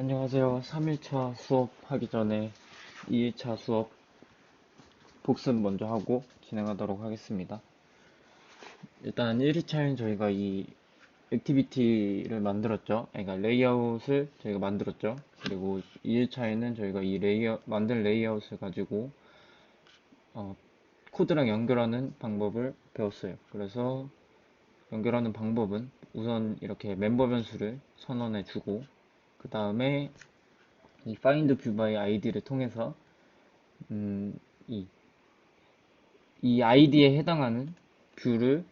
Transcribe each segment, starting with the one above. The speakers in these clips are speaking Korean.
안녕하세요. 3일차 수업하기 전에 2일차 수업 복습 먼저 하고 진행하도록 하겠습니다. 일단 1일차엔 저희가 이 액티비티를 만들었죠. 그러니까 레이아웃을 저희가 만들었죠. 그리고 2일차에는 저희가 이 만든 레이아웃을 가지고 코드랑 연결하는 방법을 배웠어요. 그래서 연결하는 방법은 우선 이렇게 멤버 변수를 선언해 주고 그 다음에 이 find view by id를 통해서 음, 이, 이 아이디에 해당하는 뷰를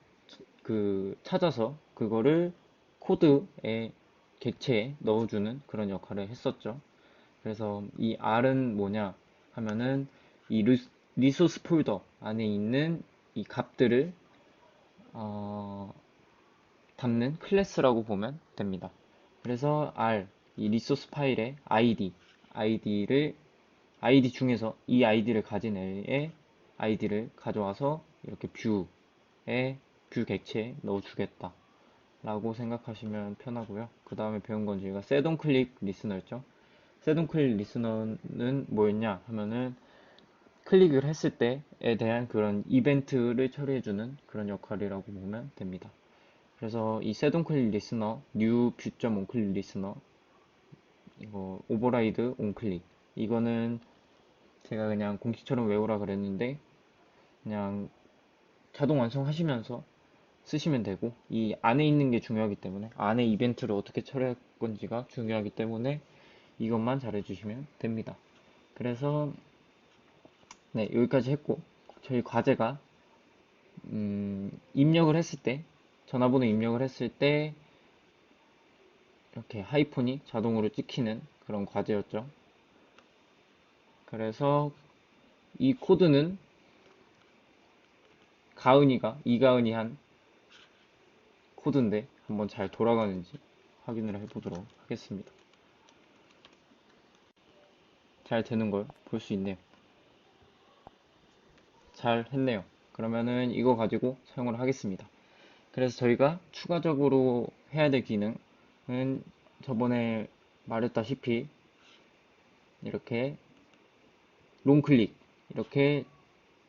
찾아서 그거를 코드에 객체에 넣어주는 그런 역할을 했었죠. 그래서 이 R은 뭐냐 하면은 이 리소스 폴더 안에 있는 이 값들을 어, 담는 클래스라고 보면 됩니다. 그래서 R, 이 리소스 파일의 ID 중에서 이 아이디를 가진 애의 아이디를 가져와서 이렇게 뷰 객체에 넣어주겠다 라고 생각하시면 편하고요. 그 다음에 배운 건 저희가 setOnClick 리스너였죠. setOnClick 리스너는 뭐였냐 하면은 클릭을 했을 때에 대한 그런 이벤트를 처리해주는 그런 역할이라고 보면 됩니다. 그래서 이 setOnClick 리스너, new view.onClick 리스너, 이거 override onClick 이거는 제가 그냥 공식처럼 외우라 그랬는데 그냥 자동 완성하시면서 쓰시면 되고 이 안에 있는 게 중요하기 때문에 안에 이벤트를 어떻게 처리할 건지가 중요하기 때문에 이것만 잘해주시면 됩니다. 그래서 네, 여기까지 했고 저희 과제가 입력을 했을 때 전화번호 입력을 했을 때 이렇게 하이폰이 자동으로 찍히는 그런 과제였죠. 그래서 이 코드는 이가은이 한 코드인데 한번 잘 돌아가는지 확인을 해보도록 하겠습니다. 잘 되는 걸 볼 수 있네요. 잘 했네요. 그러면은 이거 가지고 사용을 하겠습니다. 그래서 저희가 추가적으로 해야 될 기능은 저번에 말했다시피 이렇게 롱클릭 이렇게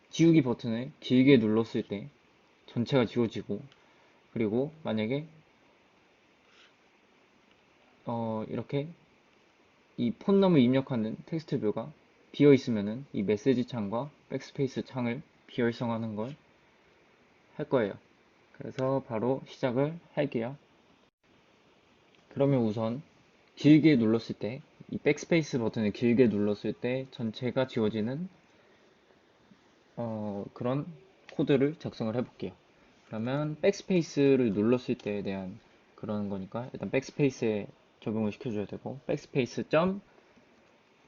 지우기 버튼을 길게 눌렀을 때 전체가 지워지고 그리고 만약에 이렇게 이 폰넘을 입력하는 텍스트 뷰가 비어 있으면은 이 메시지 창과 백스페이스 창을 비활성화하는 걸 할 거예요. 그래서 바로 시작을 할게요. 그러면 우선 길게 눌렀을 때, 이 백스페이스 버튼을 길게 눌렀을 때 전체가 지워지는 그런 코드를 작성을 해볼게요. 그러면 백스페이스를 눌렀을 때에 대한 그런 거니까 일단 백스페이스에 적용을 시켜줘야 되고 백스페이스 점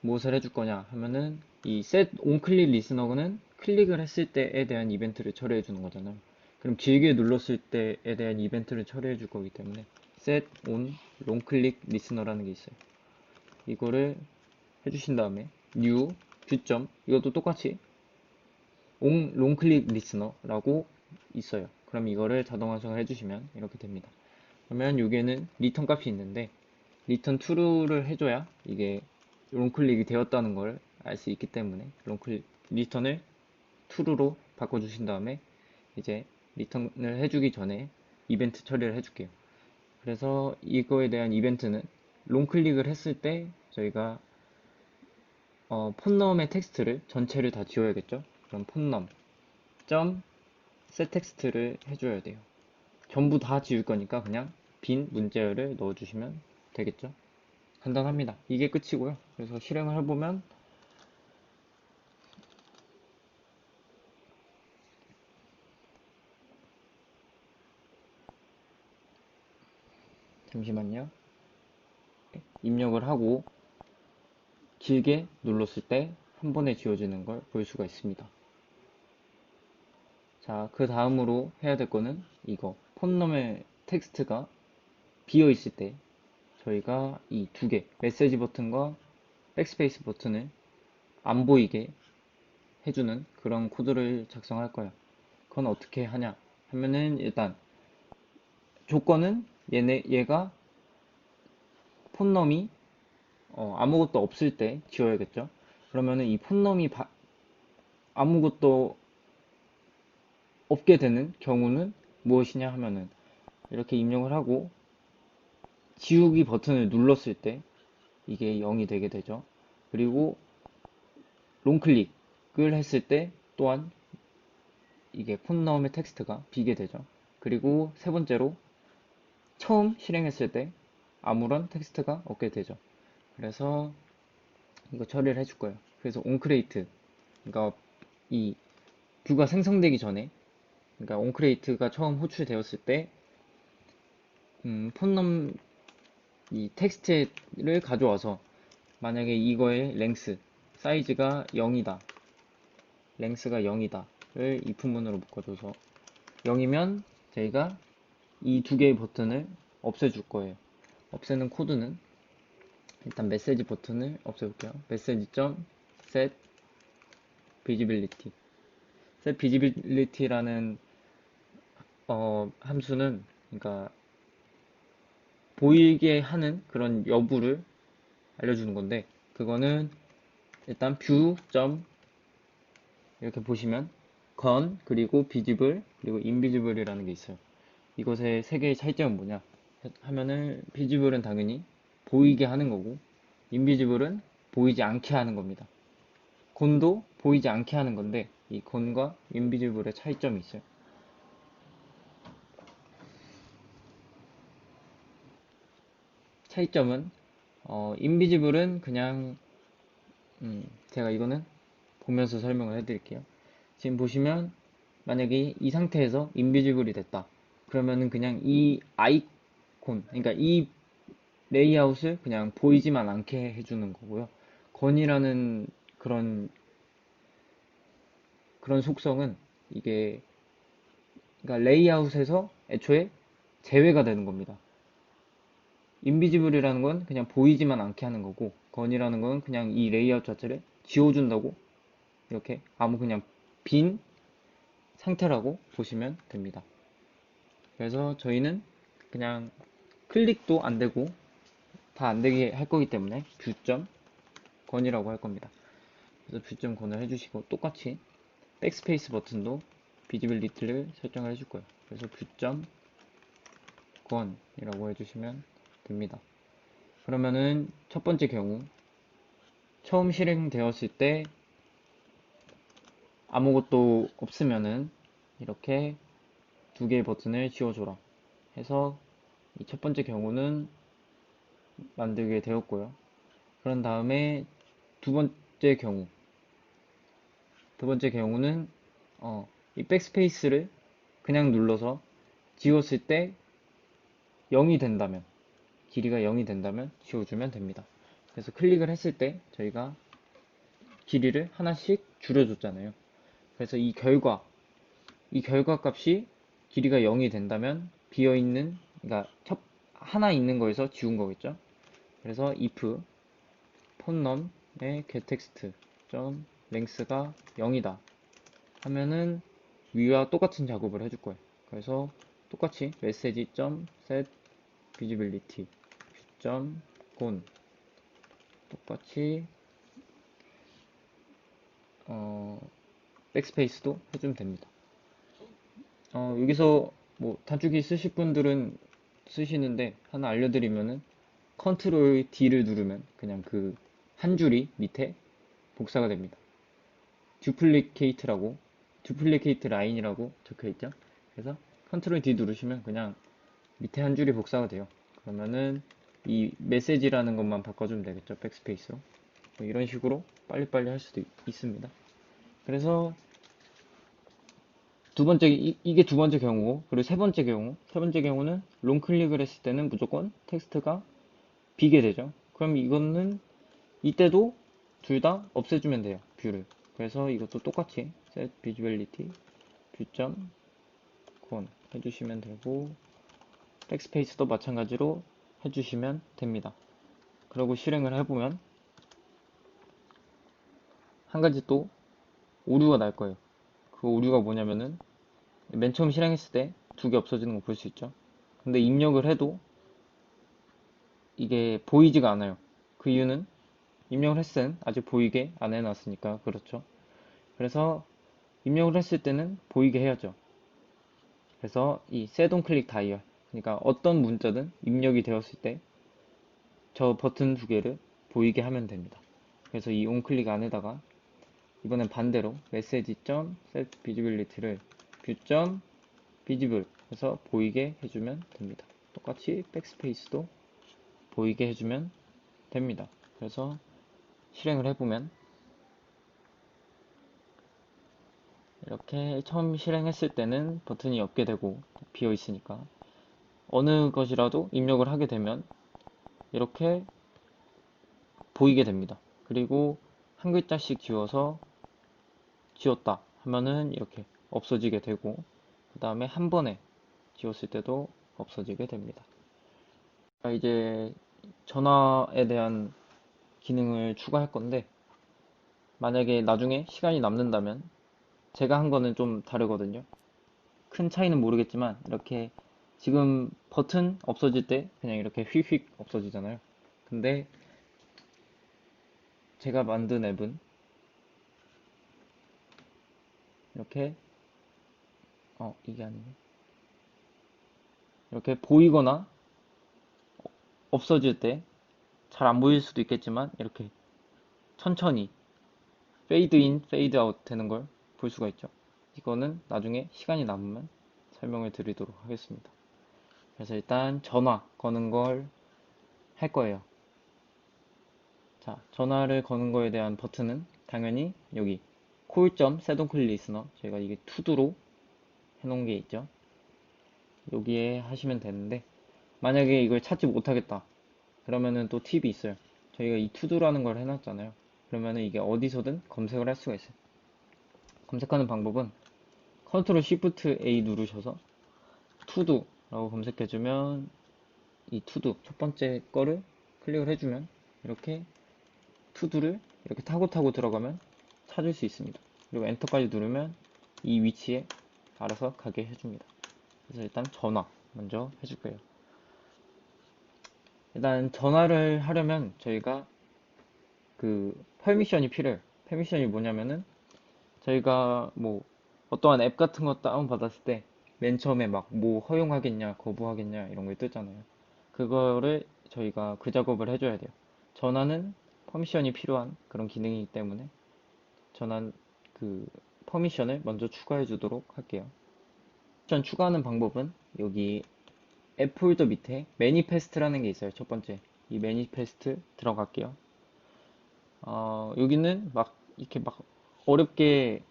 무엇을 해줄 거냐 하면은 이 set onClick listener는 클릭을 했을 때에 대한 이벤트를 처리해 주는 거잖아요. 그럼 길게 눌렀을 때에 대한 이벤트를 처리해 줄 거기 때문에 set on longclick listener라는 게 있어요. 이거를 해주신 다음에 new 뷰점 이것도 똑같이 on longclick listener라고 있어요. 그럼 이거를 자동 완성을 해주시면 이렇게 됩니다. 그러면 여기에는 return 값이 있는데 return true를 해줘야 이게 롱클릭이 되었다는 걸 알 수 있기 때문에 리턴을 true로 바꿔주신 다음에 이제 리턴을 해주기 전에 이벤트 처리를 해줄게요. 그래서 이거에 대한 이벤트는 롱클릭을 했을 때 저희가 폰넘의 텍스트를 전체를 다 지워야겠죠. 그럼 폰넘 점 setText를 해줘야 돼요. 전부 다 지울 거니까 그냥 빈 문자열을 넣어주시면 되겠죠. 간단합니다. 이게 끝이고요. 그래서 실행을 해보면 잠시만요. 입력을 하고 길게 눌렀을 때 한 번에 지워지는 걸 볼 수가 있습니다. 자, 그 다음으로 해야 될 거는 이거 폰넘의 텍스트가 비어 있을 때 저희가 이 두 개, 메시지 버튼과 백스페이스 버튼을 안 보이게 해주는 그런 코드를 작성할 거예요. 그건 어떻게 하냐 하면은 일단 조건은 얘가 폰넘이 아무것도 없을 때 지워야겠죠. 그러면은 이 폰넘이 아무것도 없게 되는 경우는 무엇이냐 하면은 이렇게 입력을 하고 지우기 버튼을 눌렀을 때 이게 0이 되게 되죠. 그리고 롱클릭을 했을 때 또한 이게 폰넘의 텍스트가 비게 되죠. 그리고 세 번째로 처음 실행했을 때 아무런 텍스트가 없게 되죠. 그래서 이거 처리를 해줄 거예요. 그래서 onCreate, 그러니까 이 뷰가 생성되기 전에, 그러니까 onCreate가 처음 호출되었을 때 폰넘 이 텍스트를 가져와서 만약에 이거의 랭스 사이즈가 0이다, 랭스가 0이다를 if문으로 묶어줘서 0이면 저희가 이 두 개의 버튼을 없애줄 거예요. 없애는 코드는 일단 메시지 버튼을 없애볼게요. message.set visibility. set visibility라는 함수는 그러니까 보이게 하는 그런 여부를 알려주는 건데 그거는 일단 view. 이렇게 보시면 건 그리고 visible 그리고 invisible이라는 게 있어요. 이것의 세 개의 차이점은 뭐냐 하면은 visible은 당연히 보이게 하는 거고 invisible은 보이지 않게 하는 겁니다. 곤도 보이지 않게 하는 건데 이 곤과 invisible의 차이점이 있어요. 차이점은 invisible은 그냥 제가 이거는 보면서 설명을 해드릴게요. 지금 보시면 만약에 이 상태에서 인비지블이 됐다. 그러면은 그냥 이 아이콘, 그러니까 이 레이아웃을 그냥 보이지만 않게 해주는 거고요. 건이라는 그런 속성은 이게 그러니까 레이아웃에서 애초에 제외가 되는 겁니다. 인비지블이라는 건 그냥 보이지만 않게 하는 거고 건이라는 건 그냥 이 레이아웃 자체를 지워준다고 이렇게 아무 그냥 빈 상태라고 보시면 됩니다. 그래서 저희는 그냥 클릭도 안 되고 다 안 되게 할 거기 때문에 뷰점 건이라고 할 겁니다. 그래서 뷰점 건을 해주시고 똑같이 백스페이스 버튼도 비지빌리티를 설정을 해줄 거예요. 그래서 뷰점 건이라고 해주시면 됩니다. 그러면은 첫 번째 경우 처음 실행되었을 때 아무것도 없으면은 이렇게 두 개의 버튼을 지워줘라 해서 이 첫 번째 경우는 만들게 되었고요. 그런 다음에 두 번째 경우 두 번째 경우는 이 백스페이스를 그냥 눌러서 지웠을 때 0이 된다면 길이가 0이 된다면 지워주면 됩니다. 그래서 클릭을 했을 때 저희가 길이를 하나씩 줄여줬잖아요. 그래서 이 결과 값이 길이가 0이 된다면 비어있는 그러니까 하나 있는 거에서 지운 거겠죠. 그래서 if 폰넘의 getText length가 0이다 하면은 위와 똑같은 작업을 해줄 거예요. 그래서 똑같이 message.set visibility gon 똑같이 백스페이스도 해주면 됩니다. 여기서 뭐 단축키 쓰실 분들은 쓰시는데 하나 알려드리면은 컨트롤 D를 누르면 그냥 그 한 줄이 밑에 복사가 됩니다. 듀플리케이트 라인이라고 적혀 있죠. 그래서 컨트롤 D 누르시면 그냥 밑에 한 줄이 복사가 돼요. 그러면은 이 메시지라는 것만 바꿔주면 되겠죠. 백스페이스로. 뭐 이런 식으로 빨리빨리 할 수도 있습니다. 그래서 이게 두 번째 경우고, 그리고 세 번째 경우는 롱 클릭을 했을 때는 무조건 텍스트가 비게 되죠. 그럼 이거는 이때도 둘 다 없애주면 돼요. 뷰를. 그래서 이것도 똑같이 set visibility 뷰점 건 해주시면 되고 백스페이스도 마찬가지로 해주시면 됩니다. 그리고 실행을 해보면 한 가지 또 오류가 날 거예요. 그 오류가 뭐냐면은 맨 처음 실행했을 때 두 개 없어지는 거 볼 수 있죠. 근데 입력을 해도 이게 보이지가 않아요. 그 이유는 입력을 했을 땐 아직 보이게 안 해놨으니까 그렇죠. 그래서 입력을 했을 때는 보이게 해야죠. 그래서 이 set on click dial, 그러니까 어떤 문자든 입력이 되었을 때 저 버튼 두 개를 보이게 하면 됩니다. 그래서 이 onClick 안에다가 이번엔 반대로 message.set visibility를 view.visible 해서 보이게 해주면 됩니다. 똑같이 백스페이스도 보이게 해주면 됩니다. 그래서 실행을 해보면 이렇게 처음 실행했을 때는 버튼이 없게 되고 비어 있으니까 어느 것이라도 입력을 하게 되면 이렇게 보이게 됩니다. 그리고 한 글자씩 지웠다 하면은 이렇게 없어지게 되고, 그 다음에 한 번에 지웠을 때도 없어지게 됩니다. 이제 전화에 대한 기능을 추가할 건데, 만약에 나중에 시간이 남는다면 제가 한 거는 좀 다르거든요. 큰 차이는 모르겠지만 이렇게 지금 버튼 없어질 때 그냥 이렇게 휙휙 없어지잖아요. 근데 제가 만든 앱은 이렇게 이게 아니네. 이렇게 보이거나 없어질 때 잘 안 보일 수도 있겠지만 이렇게 천천히 페이드 인, 페이드 아웃 되는 걸 볼 수가 있죠. 이거는 나중에 시간이 남으면 설명을 드리도록 하겠습니다. 그래서 일단 전화 거는 걸 할 거예요. 자, 전화를 거는 거에 대한 버튼은 당연히 여기 콜점 셋온클 리스너, 저희가 이게 투두로 해놓은 게 있죠. 여기에 하시면 되는데, 만약에 이걸 찾지 못하겠다 그러면은 또 팁이 있어요. 저희가 이 투두라는 걸 해놨잖아요. 그러면은 이게 어디서든 검색을 할 수가 있어요. 검색하는 방법은 컨트롤 시프트 A 누르셔서 투두라고 검색해주면 이 투두 첫 번째 거를 클릭을 해주면 이렇게 투두를 이렇게 타고 들어가면 찾을 수 있습니다. 그리고 엔터까지 누르면 이 위치에 알아서 가게 해줍니다. 그래서 일단 전화 먼저 해줄 거예요. 일단 전화를 하려면 저희가 그 퍼미션이 필요해요. 퍼미션이 뭐냐면은 저희가 뭐 어떠한 앱 같은 거 다운받았을 때 맨 처음에 막 뭐 허용하겠냐 거부하겠냐 이런 거 뜨잖아요. 그거를 저희가 그 작업을 해줘야 돼요. 전화는 퍼미션이 필요한 그런 기능이기 때문에 전환 그 퍼미션을 먼저 추가해 주도록 할게요. 퍼미션 추가하는 방법은 여기 앱 폴더 밑에 매니페스트라는 게 있어요. 첫 번째 이 매니페스트 들어갈게요. 여기는 막 이렇게 막 어렵게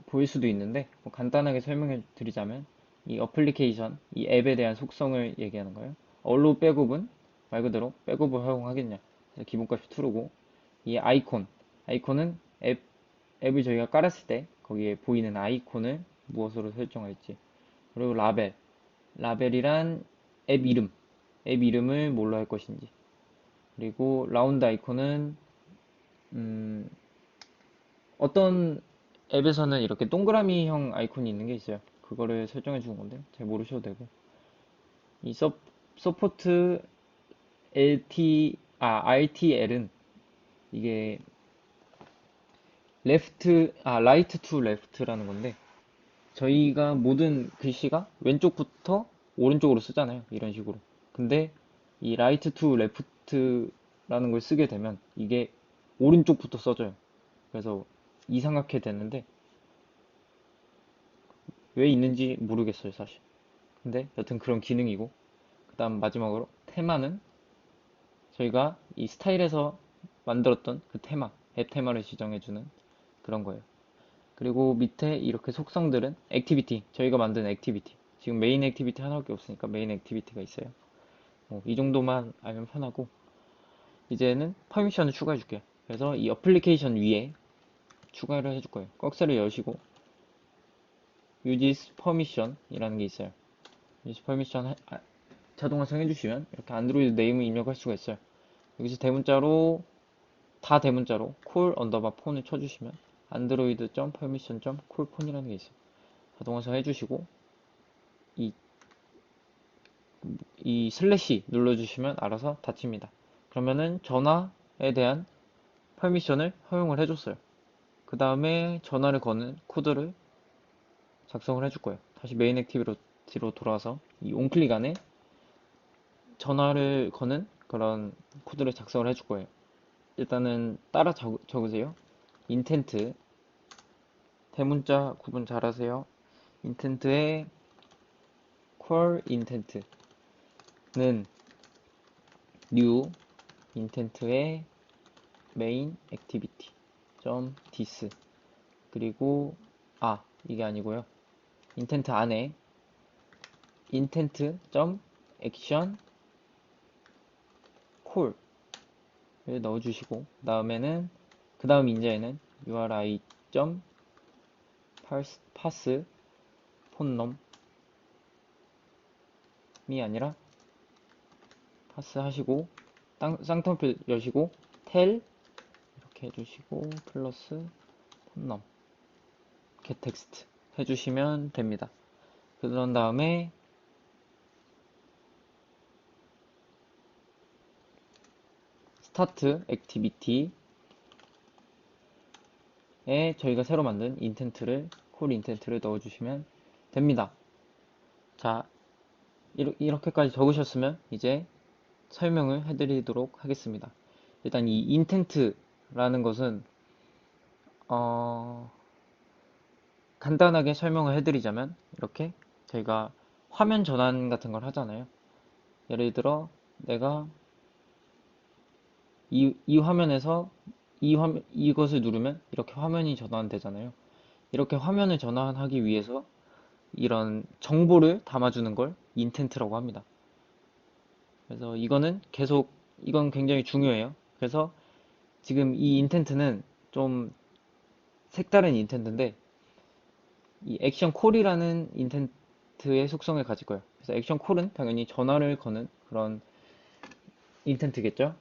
보일 수도 있는데 뭐 간단하게 설명해 드리자면 이 어플리케이션, 이 앱에 대한 속성을 얘기하는 거예요. 얼로 백업은 말 그대로 백업을 허용하겠냐. 그래서 기본값이 true고 이 아이콘은 앱을 저희가 깔았을 때 거기에 보이는 아이콘을 무엇으로 설정할지. 그리고 라벨이란 앱 이름, 앱 이름을 뭘로 할 것인지. 그리고 라운드 아이콘은 어떤 앱에서는 이렇게 동그라미형 아이콘이 있는 게 있어요. 그거를 설정해 주는 건데 잘 모르셔도 되고. 이 서포트 RTL은 이게 라이트 투 레프트라는 건데 저희가 모든 글씨가 왼쪽부터 오른쪽으로 쓰잖아요. 이런 식으로. 근데 이 라이트 투 레프트라는 걸 쓰게 되면 이게 오른쪽부터 써져요. 그래서 이상하게 되는데 왜 있는지 모르겠어요, 사실. 근데 여튼 그런 기능이고, 그 다음 마지막으로 테마는 저희가 이 스타일에서 만들었던 그 앱 테마를 지정해주는 그런 거예요. 그리고 밑에 이렇게 속성들은 저희가 만든 액티비티. 지금 메인 액티비티 하나밖에 없으니까 메인 액티비티가 있어요. 이 정도만 알면 편하고, 이제는 퍼미션을 추가해 줄게요. 그래서 이 어플리케이션 위에 추가를 해줄 거예요. 꺽쇠를 여시고, use permission 이라는 게 있어요. use permission 자동화 정해주시면 이렇게 안드로이드 네임을 입력할 수가 있어요. 여기서 다 대문자로 콜 언더바 폰을 쳐주시면 android.permission.call폰이라는 게 있어요. 자동화서 해주시고 이 슬래시 눌러주시면 알아서 닫힙니다. 그러면은 전화에 대한 퍼미션을 허용을 해줬어요. 그 다음에 전화를 거는 코드를 작성을 해줄 거예요. 다시 메인 액티비티로 돌아와서 이 onClick 안에 전화를 거는 그런 코드를 작성을 해줄 거예요. 일단은 따라 적으세요. 인텐트 대문자 구분 잘하세요. 인텐트의 core intent는 new intent의 main activity .this 그리고 이게 아니고요. 인텐트 안에 intent action call을 넣어주시고 그 다음 인자에는 uri pass 폰놈이 아니라 pass 하시고 쌍꺼풀 여시고 tell 이렇게 해주시고 플러스 폰놈 getText 해주시면 됩니다. 그런 다음에 start activity에 저희가 새로 만든 콜 인텐트를 넣어주시면 됩니다. 자, 이렇게까지 적으셨으면 이제 설명을 해드리도록 하겠습니다. 일단 이 인텐트라는 것은 간단하게 설명을 해드리자면 이렇게 저희가 화면 전환 같은 걸 하잖아요. 예를 들어 내가 이 화면에서 이것을 누르면 이렇게 화면이 전환되잖아요. 이렇게 화면을 전환하기 위해서 이런 정보를 담아주는 걸 인텐트라고 합니다. 그래서 이건 굉장히 중요해요. 그래서 지금 이 인텐트는 좀 색다른 인텐트인데 이 액션 콜이라는 인텐트의 속성을 가질 거예요. 그래서 액션 콜은 당연히 전화를 거는 그런 인텐트겠죠.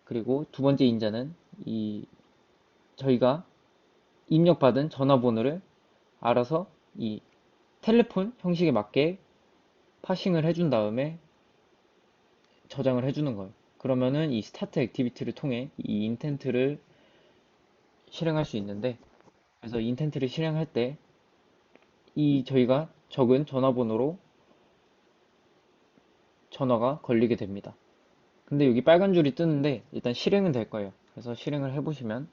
그리고 두 번째 인자는 저희가 입력받은 전화번호를 알아서 이 텔레폰 형식에 맞게 파싱을 해준 다음에 저장을 해주는 거예요. 그러면은 이 스타트 액티비티를 통해 이 인텐트를 실행할 수 있는데, 그래서 인텐트를 실행할 때 저희가 적은 전화번호로 전화가 걸리게 됩니다. 근데 여기 빨간 줄이 뜨는데 일단 실행은 될 거예요. 그래서 실행을 해보시면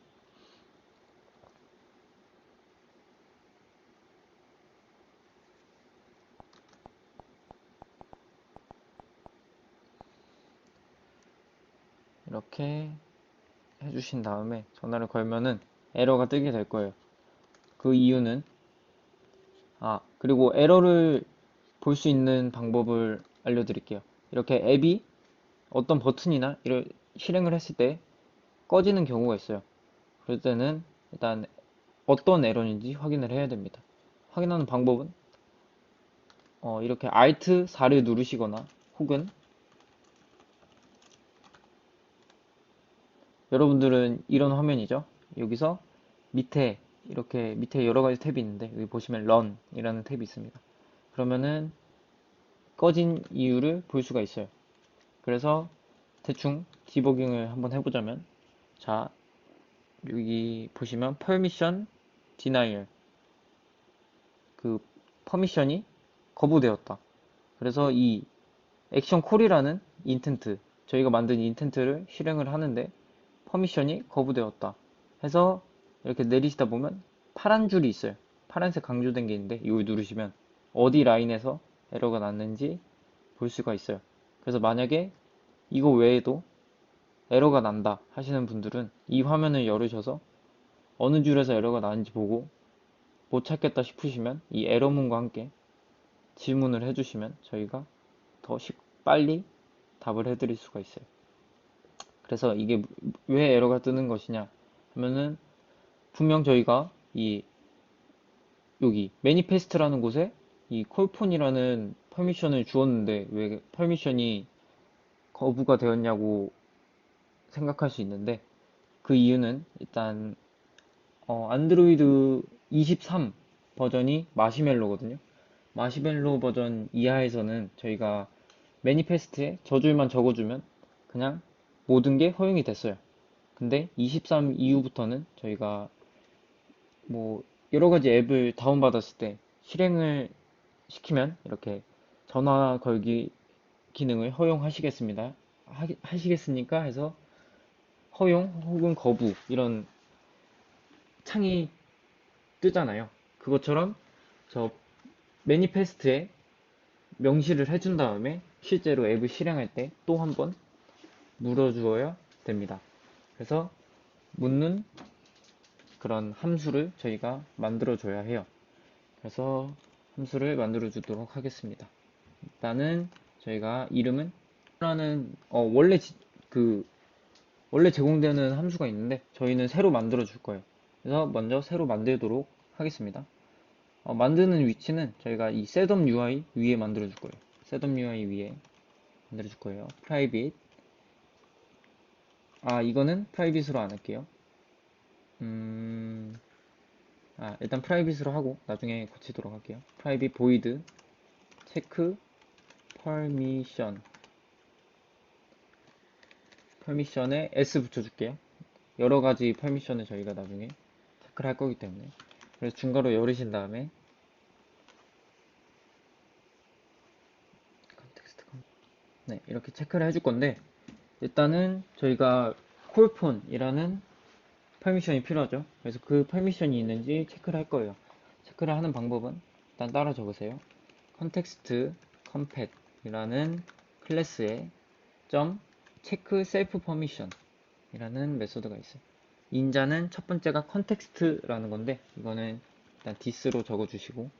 이렇게 해주신 다음에 전화를 걸면은 에러가 뜨게 될 거예요. 그 이유는 그리고 에러를 볼 수 있는 방법을 알려드릴게요. 이렇게 앱이 어떤 버튼이나 실행을 했을 때 꺼지는 경우가 있어요. 그럴 때는 일단 어떤 에러인지 확인을 해야 됩니다. 확인하는 방법은 이렇게 Alt 4를 누르시거나 혹은 여러분들은 이런 화면이죠. 여기서 밑에 여러 가지 탭이 있는데 여기 보시면 Run 이라는 탭이 있습니다. 그러면은 꺼진 이유를 볼 수가 있어요. 그래서 대충 디버깅을 한번 해보자면 자, 여기 보시면 permission denial 그 퍼미션이 거부되었다. 그래서 이 액션 콜이라는 인텐트 저희가 만든 인텐트를 실행을 하는데 퍼미션이 거부되었다 해서 이렇게 내리시다 보면 파란 줄이 있어요. 파란색 강조된 게 있는데 이걸 누르시면 어디 라인에서 에러가 났는지 볼 수가 있어요. 그래서 만약에 이거 외에도 에러가 난다 하시는 분들은 이 화면을 열으셔서 어느 줄에서 에러가 나는지 보고 못 찾겠다 싶으시면 이 에러문과 함께 질문을 해주시면 저희가 더 빨리 답을 해드릴 수가 있어요. 그래서 이게 왜 에러가 뜨는 것이냐 하면은 분명 저희가 여기 매니페스트라는 곳에 이 콜폰이라는 퍼미션을 주었는데 왜 퍼미션이 거부가 되었냐고 생각할 수 있는데 그 이유는 일단 안드로이드 23 버전이 마시멜로거든요. 마시멜로 버전 이하에서는 저희가 매니페스트에 저줄만 적어주면 그냥 모든 게 허용이 됐어요. 근데 23 이후부터는 저희가 뭐 여러 가지 앱을 다운받았을 때 실행을 시키면 이렇게 전화 걸기 기능을 허용하시겠습니다. 하시겠습니까? 해서 허용 혹은 거부 이런 창이 뜨잖아요. 그것처럼 저 매니페스트에 명시를 해준 다음에 실제로 앱을 실행할 때 또 한 번 물어주어야 됩니다. 그래서 묻는 그런 함수를 저희가 만들어줘야 해요. 그래서 함수를 만들어 주도록 하겠습니다. 일단은 저희가 이름은 라는 원래 제공되는 함수가 있는데 저희는 새로 만들어 줄 거예요. 그래서 먼저 새로 만들도록 하겠습니다. 만드는 위치는 저희가 이 setup UI 위에 만들어 줄 거예요. setup UI 위에 만들어 줄 거예요. private. 이거는 private으로 안 할게요. 일단 private으로 하고 나중에 고치도록 할게요. private void check permission. permission에 s 붙여줄게요. 여러 가지 permission을 저희가 나중에 체크를 할 거기 때문에. 그래서 중괄호 열으신 다음에 네, 이렇게 체크를 해줄 건데 일단은 저희가 콜폰이라는 퍼미션이 필요하죠. 그래서 그 퍼미션이 있는지 체크를 할 거예요. 체크를 하는 방법은 일단 따라 적으세요. context compat이라는 클래스에 점 체크 셀프 퍼미션 이라는 메소드가 있어요. 인자는 첫 번째가 context라는 건데 이거는 일단 this로 적어주시고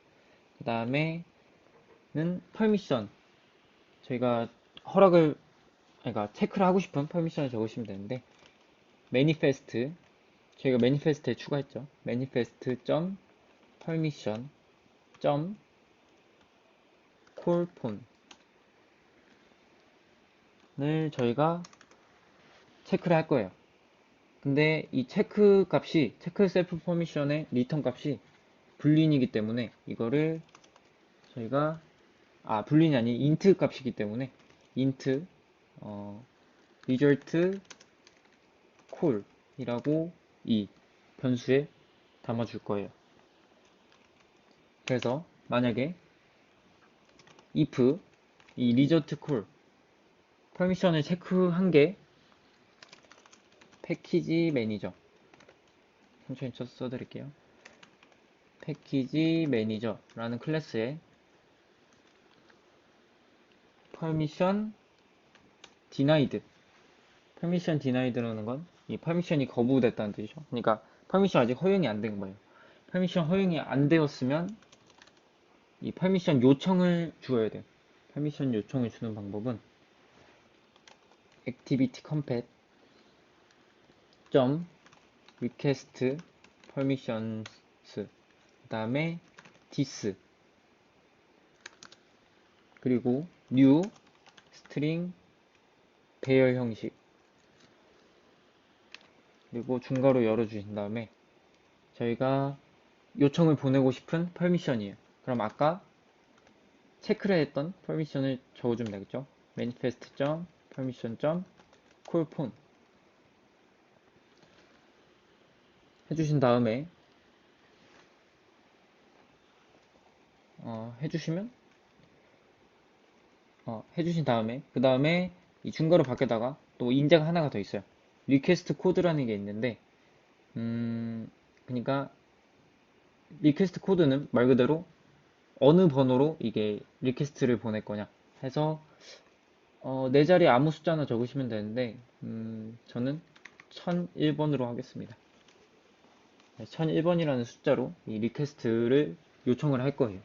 그 다음에는 permission 저희가 그러니까 체크를 하고 싶은 퍼미션을 적으시면 되는데 manifest 저희가 manifest에 추가했죠. manifest.permission. callPhone을 저희가 체크를 할 거예요. 근데 이 체크 값이 체크 셀프 퍼미션의 리턴 값이 불린이기 때문에 이거를 저희가 불린이 아닌 int 값이기 때문에 int result call 이라고 이 변수에 담아줄 거예요. 그래서 만약에 if 이 result call 퍼미션을 체크한 게 패키지 매니저 천천히 써드릴게요. 패키지 매니저라는 클래스에 permission denied permission denied라는 건 이 permission이 거부됐다는 뜻이죠. 그러니까 permission 아직 허용이 안 된 거예요. permission 허용이 안 되었으면 이 permission 요청을 주어야 돼요. permission 요청을 주는 방법은 activity compat request permissions 그 다음에 this 그리고 new string 배열 형식 그리고 중괄호 열어주신 다음에 저희가 요청을 보내고 싶은 퍼미션이에요. 그럼 아까 체크를 했던 퍼미션을 적어주면 되겠죠. manifest.permission.callPhone 해주신 다음에 해주신 다음에 그 다음에 이 중괄호 밖에다가 또 인자가 하나가 더 있어요. 리퀘스트 코드라는 게 있는데 그러니까 리퀘스트 코드는 말 그대로 어느 번호로 이게 리퀘스트를 보낼 거냐 해서 네 자리 아무 숫자나 적으시면 되는데 저는 1001번으로 하겠습니다. 1001번이라는 숫자로 이 리퀘스트를 요청을 할 거예요.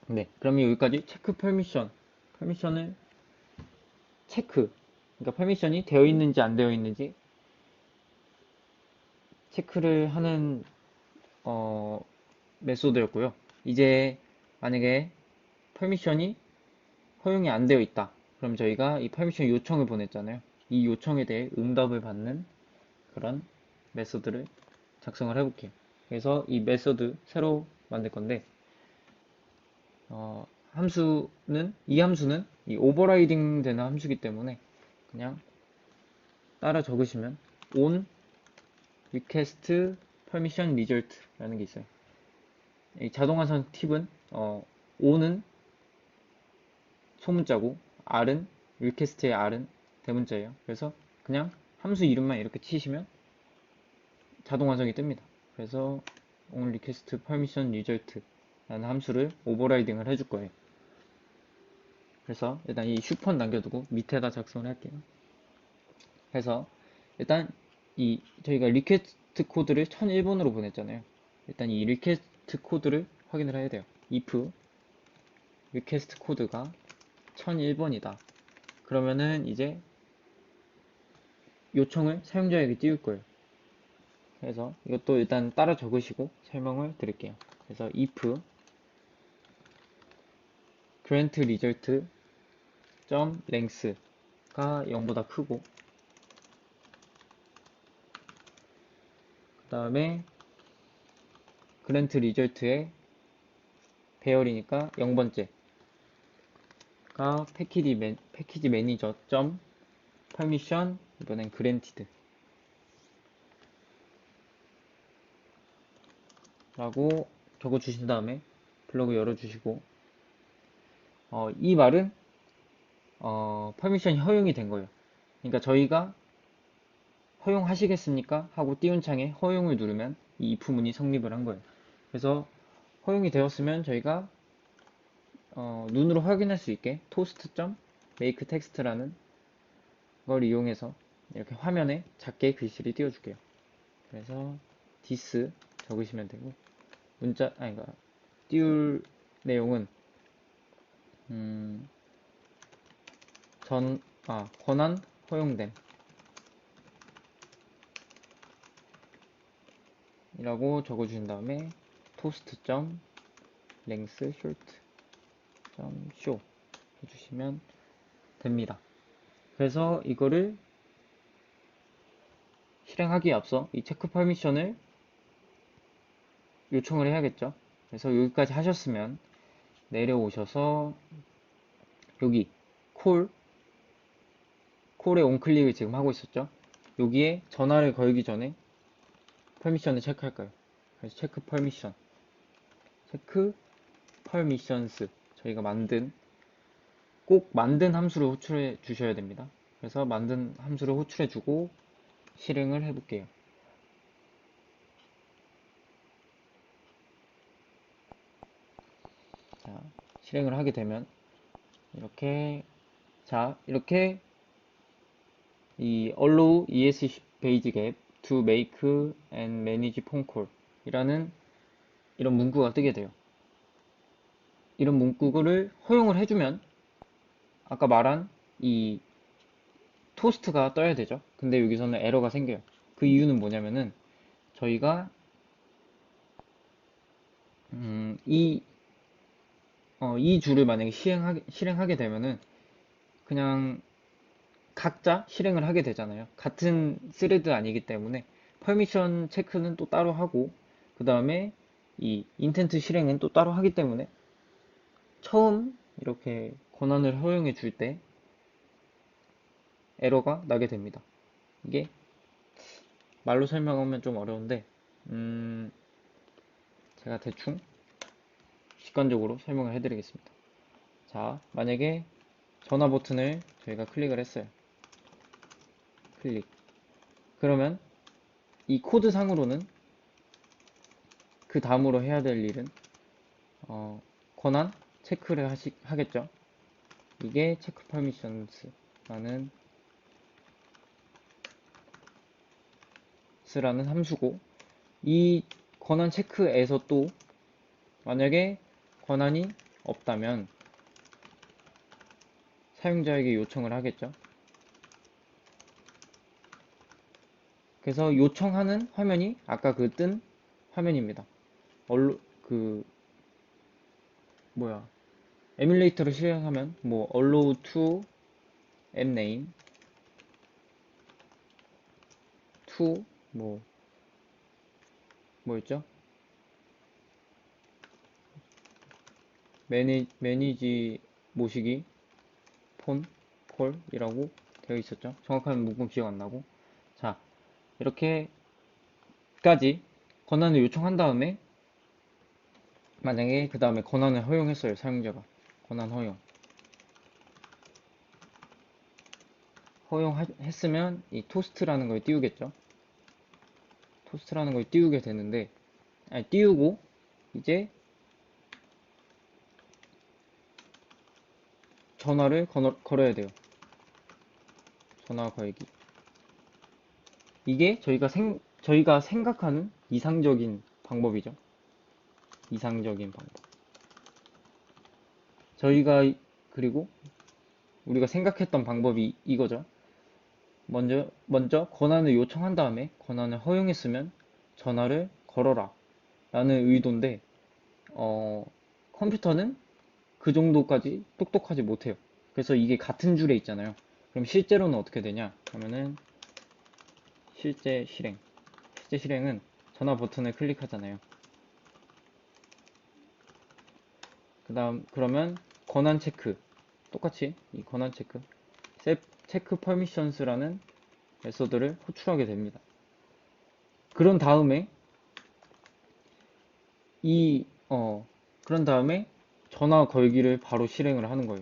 네, 그러면 여기까지 체크 퍼미션을 체크 그러니까 퍼미션이 되어 있는지 안 되어 있는지 체크를 하는 메소드였고요. 이제 만약에 퍼미션이 허용이 안 되어 있다. 그럼 저희가 이 퍼미션 요청을 보냈잖아요. 이 요청에 대해 응답을 받는 그런 메소드를 작성을 해볼게요. 그래서 이 메소드 새로 만들 건데 이 함수는 이 오버라이딩 되는 함수이기 때문에 그냥 따라 적으시면 on request permission result 라는 게 있어요. 이 자동화선 팁은 on은 소문자고 r은 request의 r은 대문자예요. 그래서 그냥 함수 이름만 이렇게 치시면 자동 완성이 뜹니다. 그래서 on request permission result 라는 함수를 오버라이딩을 해줄 거예요. 그래서 일단 이 슈퍼는 남겨두고 밑에다 작성을 할게요. 그래서 일단 이 저희가 리퀘스트 코드를 1001번으로 보냈잖아요. 일단 이 리퀘스트 코드를 확인을 해야 돼요. if 리퀘스트 코드가 1001번이다. 그러면은 이제 요청을 사용자에게 띄울 거예요. 그래서 이것도 일단 따라 적으시고 설명을 드릴게요. 그래서 if grant result length가 0보다 크고 그 다음에 grant result의 배열이니까 0번째가 패키지 매니저 permission 이번엔 granted 라고 적어주신 다음에 블로그 열어주시고 이 말은 퍼미션이 허용이 된 거예요. 그러니까 저희가 허용하시겠습니까? 하고 띄운 창에 허용을 누르면 이 if 문이 성립을 한 거예요. 그래서 허용이 되었으면 저희가 눈으로 확인할 수 있게 toast.make text라는 걸 이용해서 이렇게 화면에 작게 글씨를 띄워줄게요. 그래서 this 적으시면 되고 그러니까 띄울 내용은 권한 허용됨 이라고 적어주신 다음에 toast.length short.show 해주시면 됩니다. 그래서 이거를 실행하기에 앞서 이 체크 퍼미션을 요청을 해야겠죠. 그래서 여기까지 하셨으면 내려오셔서 여기 콜에 온클릭을 지금 하고 있었죠. 여기에 전화를 걸기 전에 퍼미션을 체크할까요? 그래서 체크 퍼미션스 저희가 꼭 만든 함수를 호출해 주셔야 됩니다. 그래서 만든 함수를 호출해 주고 실행을 해 볼게요. 자, 실행을 하게 되면 이렇게 이 allow ESC page gap to make and manage phone call 이라는 이런 문구가 뜨게 돼요. 이런 문구를 허용을 해주면 아까 말한 이 토스트가 떠야 되죠. 근데 여기서는 에러가 생겨요. 그 이유는 뭐냐면은 저희가 이 줄을 만약에 실행하게 되면은 그냥 각자 실행을 하게 되잖아요. 같은 스레드 아니기 때문에 퍼미션 체크는 또 따로 하고 그 다음에 이 인텐트 실행은 또 따로 하기 때문에 처음 이렇게 권한을 허용해 줄 때 에러가 나게 됩니다. 이게 말로 설명하면 좀 어려운데 제가 대충 직관적으로 설명을 해드리겠습니다. 자, 만약에 전화 버튼을 저희가 클릭을 했어요. 그러면 이 코드 상으로는 그 다음으로 해야 될 일은 권한 체크를 하겠죠. 이게 체크 퍼미션스라는 함수고 이 권한 체크에서 또 만약에 권한이 없다면 사용자에게 요청을 하겠죠. 그래서 요청하는 화면이 아까 그 뜬 화면입니다. 에뮬레이터를 실행하면 allow to app name to 뭐였죠? 매니지 모시기 폰 콜이라고 되어 있었죠. 정확한 문구 기억 안 나고. 자, 이렇게까지 권한을 요청한 다음에 만약에 그 다음에 권한을 허용했어요. 사용자가 권한 허용했으면 이 토스트라는 걸 띄우겠죠. 토스트라는 걸 띄우게 되는데, 아니 띄우고 이제 전화를 걸어야 돼요. 전화 걸기. 이게 저희가 생각하는 이상적인 방법이죠. 이상적인 방법. 그리고 우리가 생각했던 방법이 이거죠. 먼저 권한을 요청한 다음에 권한을 허용했으면 전화를 걸어라 라는 의도인데, 컴퓨터는 그 정도까지 똑똑하지 못해요. 그래서 이게 같은 줄에 있잖아요. 그럼 실제로는 어떻게 되냐 하면은 실제 실행은 전화 버튼을 클릭하잖아요. 그러면 권한 체크, 똑같이 이 권한 체크, 체크 퍼미션스라는 메소드를 호출하게 됩니다. 그런 다음에 그런 다음에 전화 걸기를 바로 실행을 하는 거예요.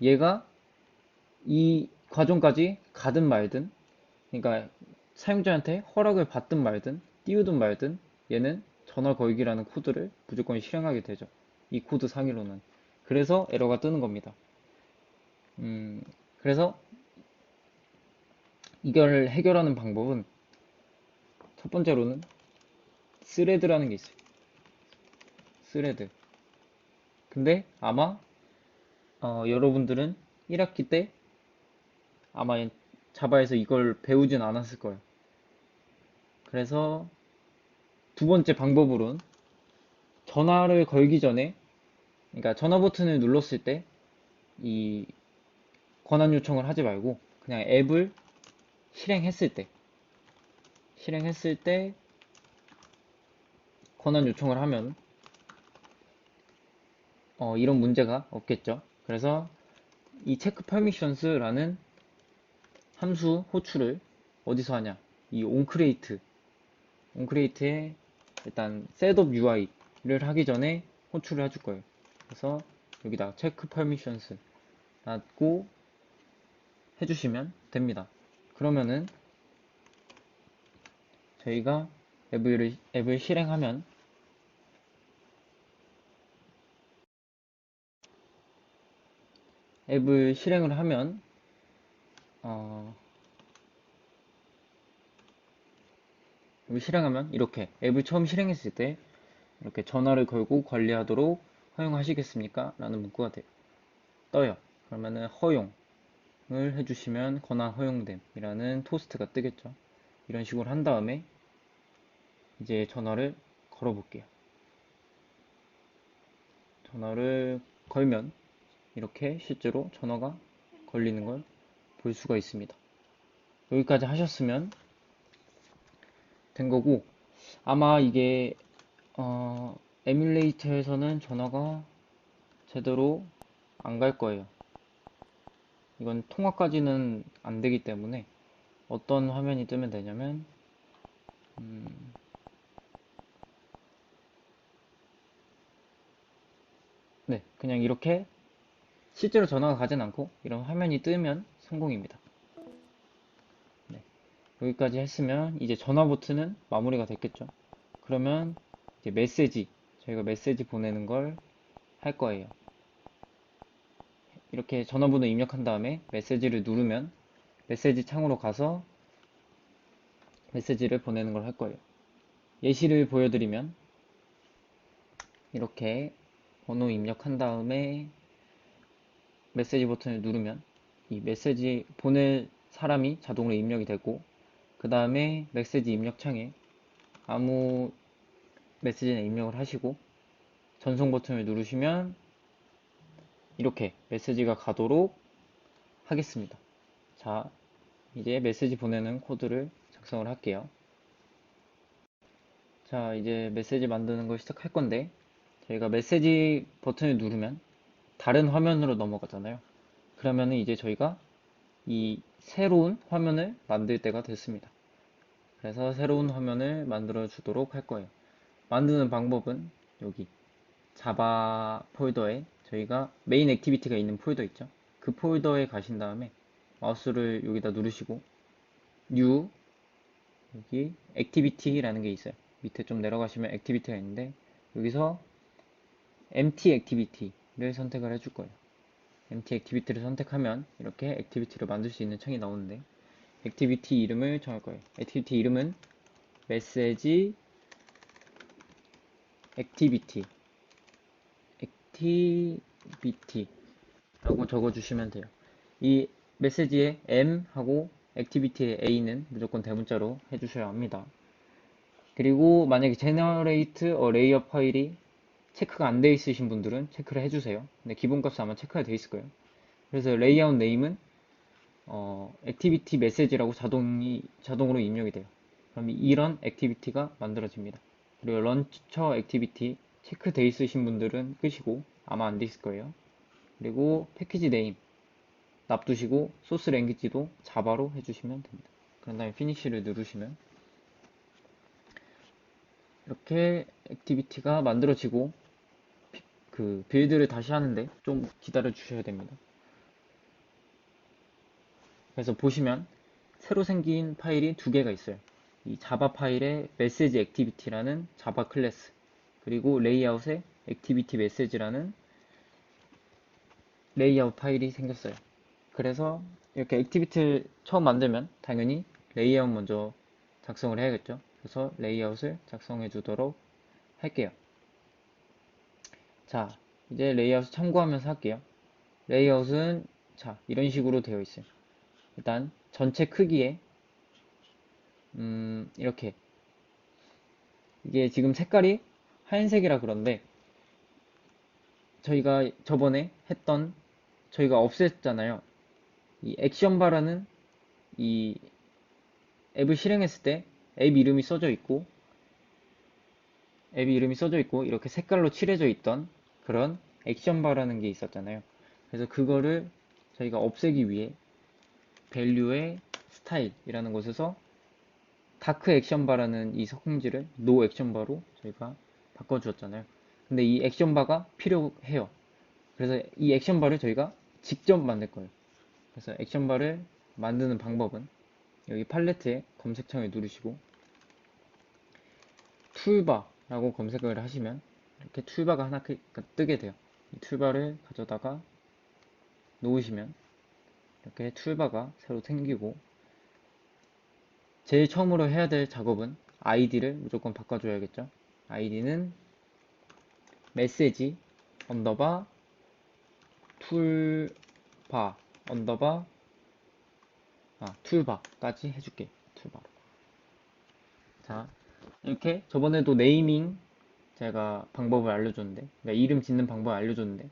얘가 이 과정까지 가든 말든, 그러니까 사용자한테 허락을 받든 말든 띄우든 말든 얘는 전화 걸기라는 코드를 무조건 실행하게 되죠. 이 코드 상위로는. 그래서 에러가 뜨는 겁니다. 그래서 이걸 해결하는 방법은 첫 번째로는 스레드라는 게 있어요. 스레드. 근데 아마 여러분들은 1학기 때 아마 자바에서 이걸 배우진 않았을 거예요. 그래서 두 번째 방법으로는 전화를 걸기 전에, 그러니까 전화 버튼을 눌렀을 때 이 권한 요청을 하지 말고 그냥 앱을 실행했을 때 권한 요청을 하면 이런 문제가 없겠죠. 그래서 이 체크 퍼미션스라는 함수 호출을 어디서 하냐? 이 온크레이트에 일단 셋업 UI를 하기 전에 호출을 해줄 거예요. 그래서 여기다 체크 퍼미션스 닫고 해주시면 됩니다. 그러면은 저희가 앱을 실행하면 앱을 실행을 하면 이렇게 앱을 처음 실행했을 때 이렇게 전화를 걸고 관리하도록 허용하시겠습니까? 라는 문구가 떠요. 그러면은 허용을 해주시면 권한 허용됨이라는 토스트가 뜨겠죠. 이런 식으로 한 다음에 이제 전화를 걸어볼게요. 전화를 걸면 이렇게 실제로 전화가 걸리는 걸 볼 수가 있습니다. 여기까지 하셨으면 된 거고, 아마 이게 에뮬레이터에서는 전화가 제대로 안 갈 거예요. 이건 통화까지는 안 되기 때문에 어떤 화면이 뜨면 되냐면 네, 그냥 이렇게 실제로 전화가 가진 않고 이런 화면이 뜨면 성공입니다. 네, 여기까지 했으면 이제 전화 버튼은 마무리가 됐겠죠. 그러면 이제 저희가 메시지 보내는 걸 할 거예요. 이렇게 전화번호 입력한 다음에 메시지를 누르면 메시지 창으로 가서 메시지를 보내는 걸 할 거예요. 예시를 보여드리면 이렇게 번호 입력한 다음에 메시지 버튼을 누르면 이 메시지 보낼 사람이 자동으로 입력이 되고, 그 다음에 메시지 입력 창에 아무 메시지나 입력을 하시고 전송 버튼을 누르시면 이렇게 메시지가 가도록 하겠습니다. 자, 이제 메시지 보내는 코드를 작성을 할게요. 자, 이제 메시지 만드는 걸 시작할 건데, 저희가 메시지 버튼을 누르면 다른 화면으로 넘어가잖아요. 그러면은 이제 저희가 이 새로운 화면을 만들 때가 됐습니다. 그래서 새로운 화면을 만들어 주도록 할 거예요. 만드는 방법은 여기 자바 폴더에 저희가 메인 액티비티가 있는 폴더 있죠? 그 폴더에 가신 다음에 마우스를 여기다 누르시고 New 여기 액티비티라는 게 있어요. 밑에 좀 내려가시면 액티비티가 있는데 여기서 empty 액티비티를 선택을 해줄 거예요. empty 액티비티를 선택하면 이렇게 액티비티를 만들 수 있는 창이 나오는데 액티비티 이름을 정할 거예요. 액티비티 이름은 메시지 액티비티 라고 적어주시면 돼요. 이 메시지에 M 하고 액티비티의 A는 무조건 대문자로 해주셔야 합니다. 그리고 만약에 generate a layer 파일이 체크가 안 돼 있으신 분들은 체크를 해주세요. 근데 기본값은 아마 체크가 돼 있을 거예요. 그래서 layout name은 액티비티 메시지라고 자동으로 입력이 돼요. 그럼 이런 액티비티가 만들어집니다. 그리고 런처 액티비티 체크돼 있으신 분들은 끄시고 아마 안 돼 있을 거예요. 그리고 패키지 네임 놔두시고 소스 랭귀지도 자바로 해주시면 됩니다. 그런 다음에 피니쉬를 누르시면 이렇게 액티비티가 만들어지고 그 빌드를 다시 하는데 좀 기다려 주셔야 됩니다. 그래서 보시면 새로 생긴 파일이 두 개가 있어요. 이 자바 파일에 메시지 액티비티라는 자바 클래스 그리고 레이아웃에 액티비티 메시지라는 레이아웃 파일이 생겼어요. 그래서 이렇게 액티비티를 처음 만들면 당연히 레이아웃 먼저 작성을 해야겠죠. 그래서 레이아웃을 작성해 주도록 할게요. 자, 이제 레이아웃을 참고하면서 할게요. 레이아웃은 자, 이런 식으로 되어 있어요. 일단 전체 크기에 이렇게 이게 지금 색깔이 하얀색이라 그런데 저희가 저번에 했던 저희가 없앴잖아요. 이 액션바라는 이 앱을 실행했을 때 앱 이름이 써져 있고 이렇게 색깔로 칠해져 있던 그런 액션바라는 게 있었잖아요. 그래서 그거를 저희가 없애기 위해 밸류의 스타일이라는 곳에서 다크 액션바라는 이 성질을 노 액션바로 저희가 바꿔주었잖아요. 근데 이 액션바가 필요해요. 그래서 이 액션바를 저희가 직접 만들 거예요. 그래서 액션바를 만드는 방법은 여기 팔레트에 검색창을 누르시고 툴바라고 검색을 하시면 이렇게 툴바가 하나 뜨게 돼요. 이 툴바를 가져다가 놓으시면 이렇게 툴바가 새로 생기고 제일 처음으로 해야 될 작업은 아이디를 무조건 바꿔줘야겠죠. 아이디는 메시지 언더바 툴바 언더바 툴바까지 해줄게. 툴바로. 자, 이렇게 저번에도 네이밍 제가 방법을 알려줬는데, 그러니까 이름 짓는 방법을 알려줬는데,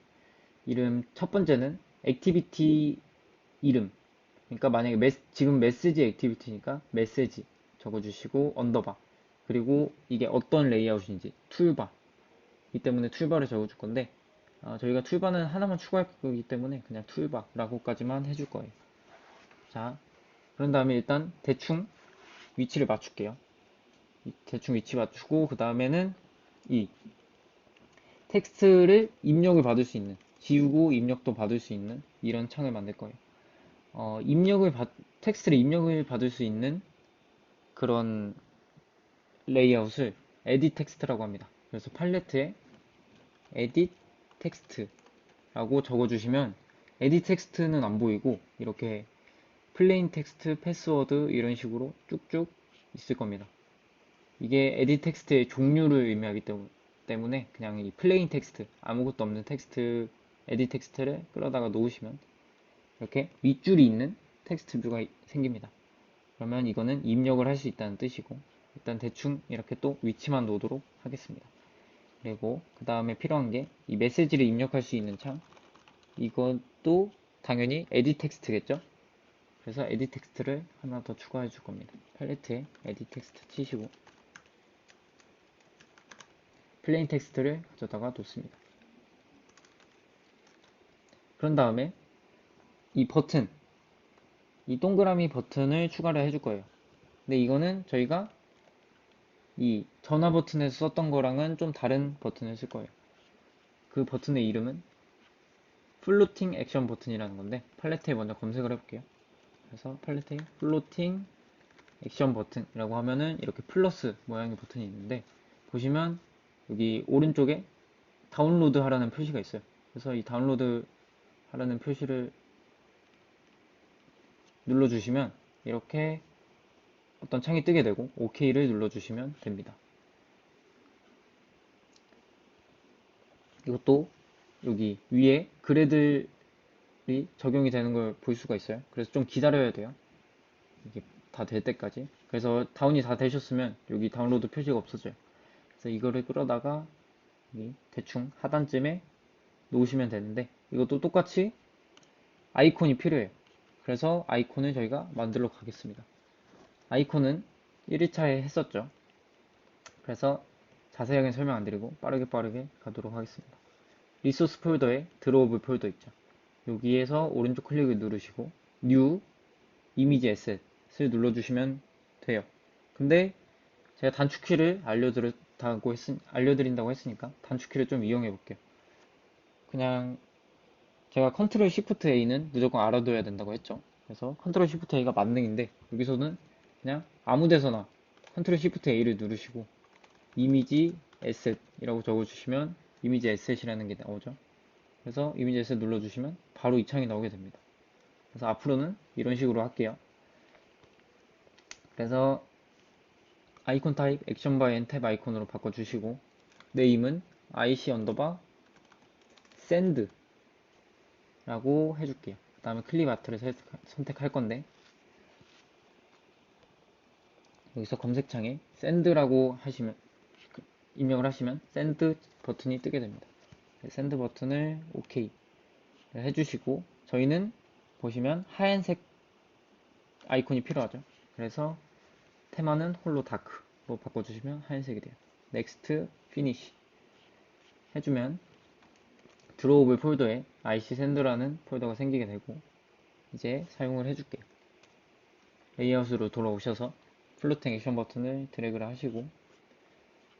이름 첫 번째는 액티비티 이름. 그러니까 만약에 지금 메시지 액티비티니까 메시지 적어주시고 언더바. 그리고 이게 어떤 레이아웃인지 툴바. 이 때문에 툴바를 적어줄 건데, 저희가 툴바는 하나만 추가할 거기 때문에 그냥 툴바라고까지만 해줄 거예요. 자, 그런 다음에 일단 대충 위치를 맞출게요. 대충 위치 맞추고 그 다음에는 이 텍스트를 입력을 받을 수 있는 지우고 입력도 받을 수 있는 이런 창을 만들 거예요. 텍스트를 입력을 받을 수 있는 그런 레이아웃을 edit 텍스트라고 합니다. 그래서 팔레트에 edit 텍스트라고 적어주시면 edit 텍스트는 안 보이고 이렇게 플레인 텍스트, 패스워드 이런 식으로 쭉쭉 있을 겁니다. 이게 edit 텍스트의 종류를 의미하기 때문에 그냥 이 플레인 텍스트, 아무것도 없는 텍스트, edit 텍스트를 끌어다가 놓으시면 이렇게 윗줄이 있는 텍스트 뷰가 생깁니다. 그러면 이거는 입력을 할 수 있다는 뜻이고 일단 대충 이렇게 또 위치만 놓도록 하겠습니다. 그리고 그 다음에 필요한 게 이 메시지를 입력할 수 있는 창 이것도 당연히 edit 텍스트겠죠? 그래서 edit 텍스트를 하나 더 추가해 줄 겁니다. 팔레트에 edit 텍스트 치시고 플레인 텍스트를 가져다가 놓습니다. 그런 다음에 이 버튼 이 동그라미 버튼을 추가를 해줄 거예요. 근데 이거는 저희가 이 전화 버튼에서 썼던 거랑은 좀 다른 버튼을 쓸 거예요. 그 버튼의 이름은 플로팅 액션 버튼이라는 건데 팔레트에 먼저 검색을 해볼게요. 그래서 팔레트에 플로팅 액션 버튼이라고 하면은 이렇게 플러스 모양의 버튼이 있는데 보시면 여기 오른쪽에 다운로드 하라는 표시가 있어요. 그래서 이 다운로드 하라는 표시를 눌러주시면 이렇게 어떤 창이 뜨게 되고 OK를 눌러주시면 됩니다. 이것도 여기 위에 글애들이 적용이 되는 걸 볼 수가 있어요. 그래서 좀 기다려야 돼요. 이게 다 될 때까지. 그래서 다운이 다 되셨으면 여기 다운로드 표시가 없어져요. 그래서 이거를 끌어다가 여기 대충 하단쯤에 놓으시면 되는데 이것도 똑같이 아이콘이 필요해요. 그래서 아이콘을 저희가 만들러 가겠습니다. 아이콘은 1일차에 했었죠. 그래서 자세하게 설명 안 드리고 빠르게 가도록 하겠습니다. 리소스 폴더에 드로우블 폴더 있죠. 여기에서 오른쪽 클릭을 누르시고 뉴 이미지 에셋을 눌러주시면 돼요. 근데 제가 단축키를 알려드린다고 했으니까 단축키를 좀 이용해 볼게요. 그냥 제가 컨트롤 시프트 A는 무조건 알아둬야 된다고 했죠. 그래서 컨트롤 시프트 A가 만능인데 여기서는 그냥 아무 데서나 컨트롤 시프트 A를 누르시고 이미지 에셋이라고 적어주시면 이미지 에셋이라는 게 나오죠. 그래서 이미지 에셋 눌러주시면 바로 이 창이 나오게 됩니다. 그래서 앞으로는 이런 식으로 할게요. 그래서 아이콘 타입 액션 바의 엔탭 아이콘으로 바꿔주시고 네임은 IC 언더바 샌드 라고 해줄게요. 그 다음에 클립 아트를 선택할 건데 여기서 검색창에 샌드라고 하시면 입력을 하시면 샌드 버튼이 뜨게 됩니다. 샌드 버튼을 OK 해주시고 저희는 보시면 하얀색 아이콘이 필요하죠. 그래서 테마는 홀로 다크로 바꿔주시면 하얀색이 돼요. 넥스트 피니시 해주면 드로우블 폴더에 IC 샌드라는 폴더가 생기게 되고 이제 사용을 해줄게요. 레이아웃으로 돌아오셔서 플로팅 액션 버튼을 드래그를 하시고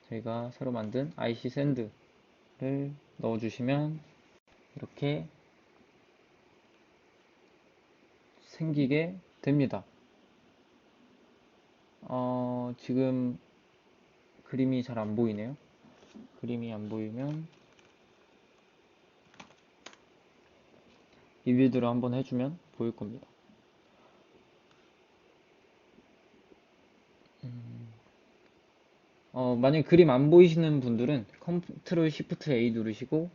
저희가 새로 만든 IC 샌드를 넣어주시면 이렇게 생기게 됩니다. 지금 그림이 잘 안 보이네요. 그림이 안 보이면 리빌드로 한번 해주면 보일 겁니다. 만약 그림 안 보이시는 분들은 컨트롤 시프트 A 누르시고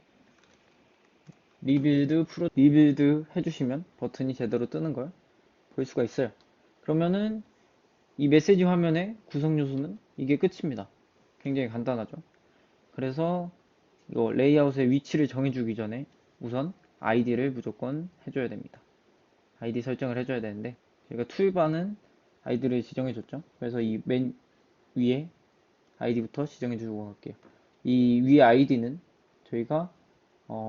리빌드 해주시면 버튼이 제대로 뜨는 걸 볼 수가 있어요. 그러면은 이 메시지 화면의 구성 요소는 이게 끝입니다. 굉장히 간단하죠. 그래서 이거 레이아웃의 위치를 정해주기 전에 우선 아이디를 무조건 해줘야 됩니다. 아이디 설정을 해줘야 되는데 저희가 툴바는 아이디를 지정해줬죠. 그래서 이 맨 위에 아이디부터 지정해주고 갈게요. 이 위에 아이디는 저희가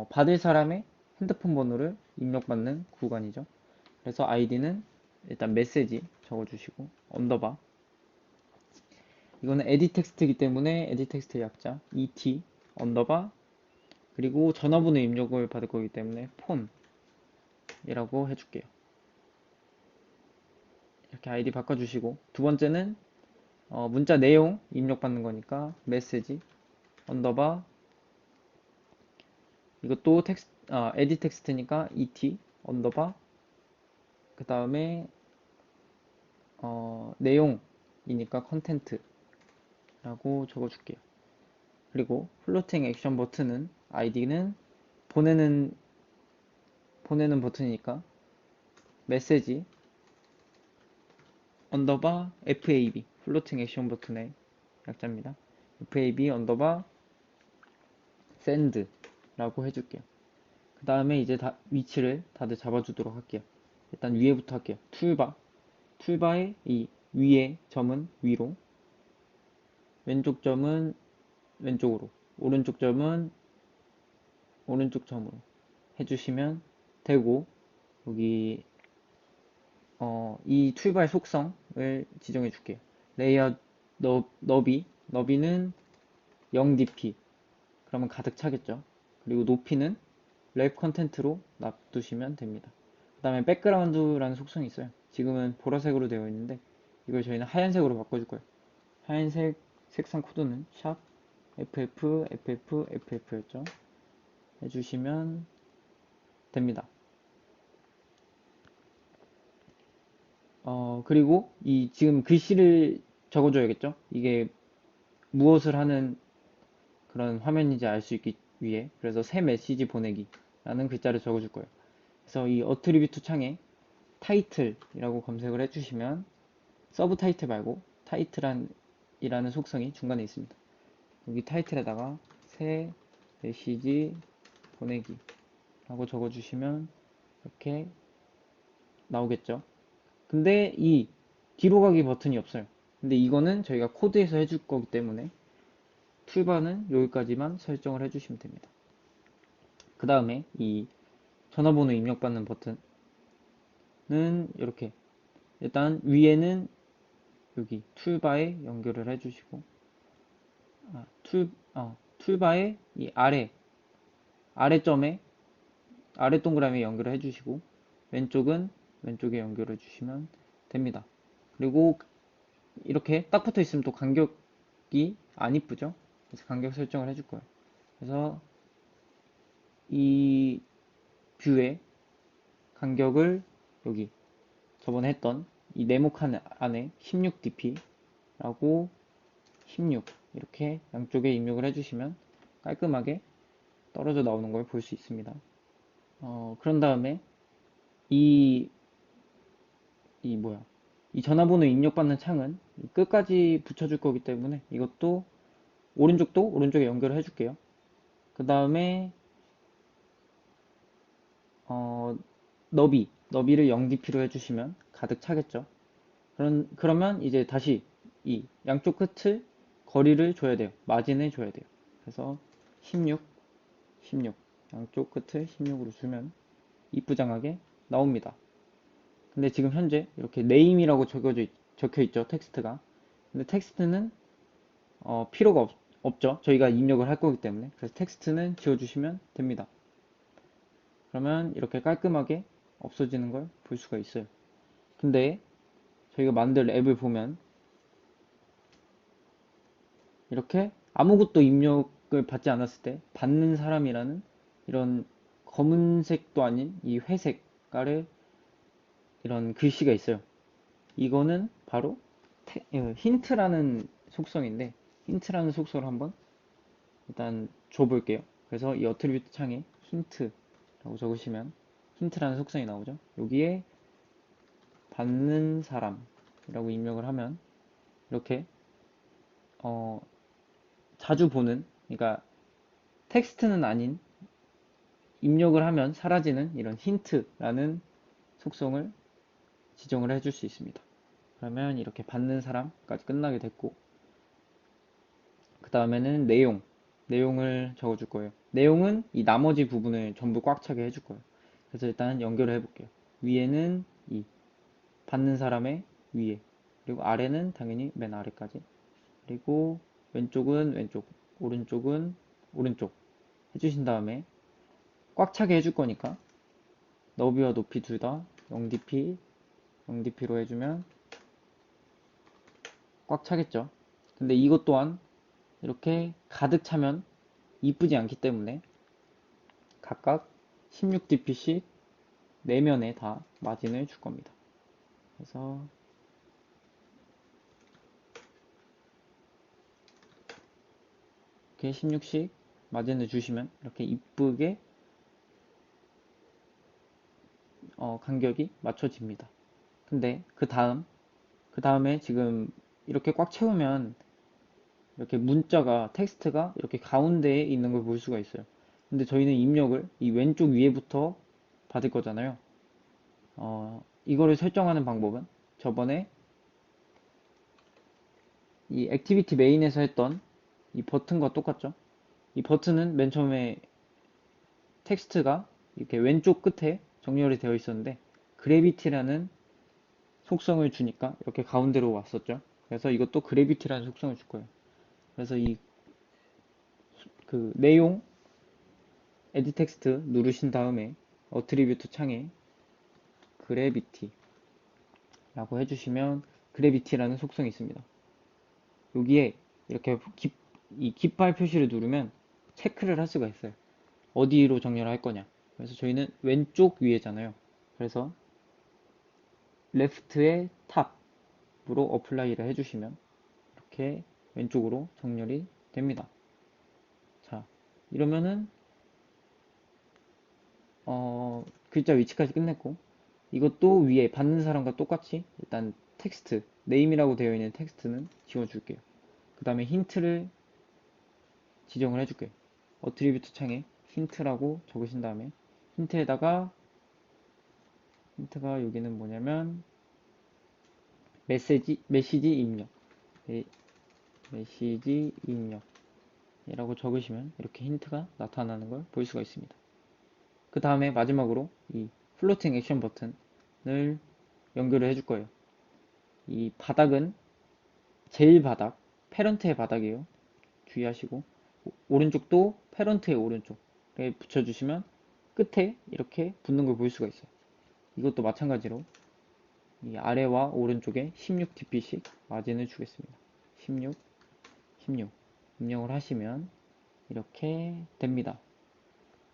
받을 사람의 핸드폰 번호를 입력받는 구간이죠. 그래서 아이디는 일단 메시지 적어주시고 언더바 이거는 에디 텍스트이기 때문에 에디 텍스트의 약자 ET 언더바 그리고 전화번호 입력을 받을 거기 때문에 폰이라고 해줄게요. 이렇게 아이디 바꿔주시고 두 번째는 문자 내용 입력받는 거니까 메시지 언더바 이것도 에디 텍스트니까 ET 언더바 그 다음에 내용이니까 컨텐트라고 적어줄게요. 그리고 플로팅 액션 버튼은 아이디는 보내는 버튼이니까 메시지 언더바 FAB 플로팅 액션 버튼의 약자입니다. FAB 언더바 샌드라고 해줄게요. 그 다음에 이제 위치를 다들 잡아주도록 할게요. 일단 위에부터 할게요. 툴바의 이 위에 점은 위로 왼쪽 점은 왼쪽으로 오른쪽 점은 오른쪽 점으로 해주시면 되고 여기 이 툴바의 속성을 지정해 줄게요. 레이아웃 너비는 0dp. 그러면 가득 차겠죠. 그리고 높이는 랩 컨텐트로 놔두시면 됩니다. 그 다음에 백그라운드라는 속성이 있어요. 지금은 보라색으로 되어 있는데 이걸 저희는 하얀색으로 바꿔줄 거예요. 하얀색 색상 코드는 샵 FFFFF였죠. 해주시면 됩니다. 그리고 이 지금 글씨를 적어줘야겠죠? 이게 무엇을 하는 그런 화면인지 알 수 있기 위해 그래서 새 메시지 보내기 라는 글자를 적어줄 거예요. 그래서 이 어트리뷰트 창에 타이틀이라고 검색을 해주시면 서브 타이틀 말고 타이틀이라는 속성이 중간에 있습니다. 여기 타이틀에다가 새 메시지 보내기 라고 적어주시면 이렇게 나오겠죠. 근데 이 뒤로 가기 버튼이 없어요. 근데 이거는 저희가 코드에서 해줄 거기 때문에 툴바는 여기까지만 설정을 해주시면 됩니다. 그 다음에 이 전화번호 입력받는 버튼은 이렇게 일단 위에는 여기 툴바에 연결을 해주시고 툴바에 이 아래점에 아래 동그라미에 연결을 해주시고 왼쪽은 왼쪽에 연결해 주시면 됩니다. 그리고 이렇게 딱 붙어 있으면 또 간격이 안 이쁘죠? 그래서 간격 설정을 해줄 거예요. 그래서 이 뷰의 간격을 여기 저번에 했던 이 네모칸 안에 16dp라고 16 이렇게 양쪽에 입력을 해주시면 깔끔하게 떨어져 나오는 걸 볼 수 있습니다. 그런 다음에 이, 이 전화번호 입력받는 창은 끝까지 붙여줄 거기 때문에 이것도 오른쪽도 오른쪽에 연결을 해줄게요. 그 다음에 너비를 0dp로 해주시면 가득 차겠죠. 그러면 이제 다시 이 양쪽 끝을 거리를 줘야 돼요. 마진을 줘야 돼요. 그래서 16, 16 양쪽 끝을 16으로 주면 이쁘장하게 나옵니다. 근데 지금 현재 이렇게 네임이라고 적혀 있죠. 텍스트가. 근데 텍스트는 필요가 없죠. 저희가 입력을 할 거기 때문에. 그래서 텍스트는 지워주시면 됩니다. 그러면 이렇게 깔끔하게 없어지는 걸 볼 수가 있어요. 근데 저희가 만들 앱을 보면 이렇게 아무것도 입력을 받지 않았을 때 받는 사람이라는 이런 검은색도 아닌 이 회색깔의 이런 글씨가 있어요. 이거는 바로 힌트라는 속성인데 힌트라는 속성을 한번 일단 줘볼게요. 그래서 이 어트리뷰트 창에 힌트라고 적으시면 힌트라는 속성이 나오죠. 여기에 받는 사람이라고 입력을 하면 이렇게 자주 보는 그러니까 텍스트는 아닌 입력을 하면 사라지는 이런 힌트라는 속성을 지정을 해줄 수 있습니다. 그러면 이렇게 받는 사람까지 끝나게 됐고 그 다음에는 내용을 적어줄 거예요. 내용은 이 나머지 부분을 전부 꽉 차게 해줄 거예요. 그래서 일단 연결을 해볼게요. 위에는 이 받는 사람의 위에 그리고 아래는 당연히 맨 아래까지 그리고 왼쪽은 왼쪽 오른쪽은 오른쪽 해주신 다음에 꽉 차게 해줄 거니까 너비와 높이 둘 다 0dp 0dp로 해주면 꽉 차겠죠. 근데 이것 또한 이렇게 가득 차면 이쁘지 않기 때문에 각각 16dp씩 내면에 다 마진을 줄 겁니다. 그래서 이렇게 16씩 마진을 주시면 이렇게 이쁘게 간격이 맞춰집니다. 근데 그 다음에 지금 이렇게 꽉 채우면 이렇게 문자가 텍스트가 이렇게 가운데에 있는 걸 볼 수가 있어요. 근데 저희는 입력을 이 왼쪽 위에부터 받을 거잖아요. 이거를 설정하는 방법은 저번에 이 액티비티 메인에서 했던 이 버튼과 똑같죠. 이 버튼은 맨 처음에 텍스트가 이렇게 왼쪽 끝에 정렬이 되어 있었는데 그래비티라는 속성을 주니까 이렇게 가운데로 왔었죠. 그래서 이것도 그래비티라는 속성을 줄 거예요. 그래서 이 그 내용 에디 텍스트 누르신 다음에 어트리뷰트 창에 그래비티라고 해주시면 그래비티라는 속성이 있습니다. 여기에 이렇게 이 깃발 표시를 누르면 체크를 할 수가 있어요. 어디로 정렬을 할 거냐. 그래서 저희는 왼쪽 위에잖아요. 그래서 레프트의 탑으로 어플라이를 해주시면 이렇게 왼쪽으로 정렬이 됩니다. 자, 이러면은 글자 위치까지 끝냈고, 이것도 위에 받는 사람과 똑같이 일단 텍스트, 네임이라고 되어 있는 텍스트는 지워줄게요. 그 다음에 힌트를 지정을 해줄게요. 어트리뷰트 창에 힌트라고 적으신 다음에 힌트에다가 힌트가 여기는 뭐냐면 메시지 입력 메시지 입력이라고 적으시면 이렇게 힌트가 나타나는 걸 볼 수가 있습니다. 그 다음에 마지막으로 이 플로팅 액션 버튼을 연결을 해줄 거예요. 이 바닥은 제일 바닥, 패런트의 바닥이에요. 주의하시고 오른쪽도 패런트의 오른쪽에 붙여주시면 끝에 이렇게 붙는 걸 볼 수가 있어요. 이것도 마찬가지로 이 아래와 오른쪽에 16dp씩 마진을 주겠습니다. 16, 16 입력을 하시면 이렇게 됩니다.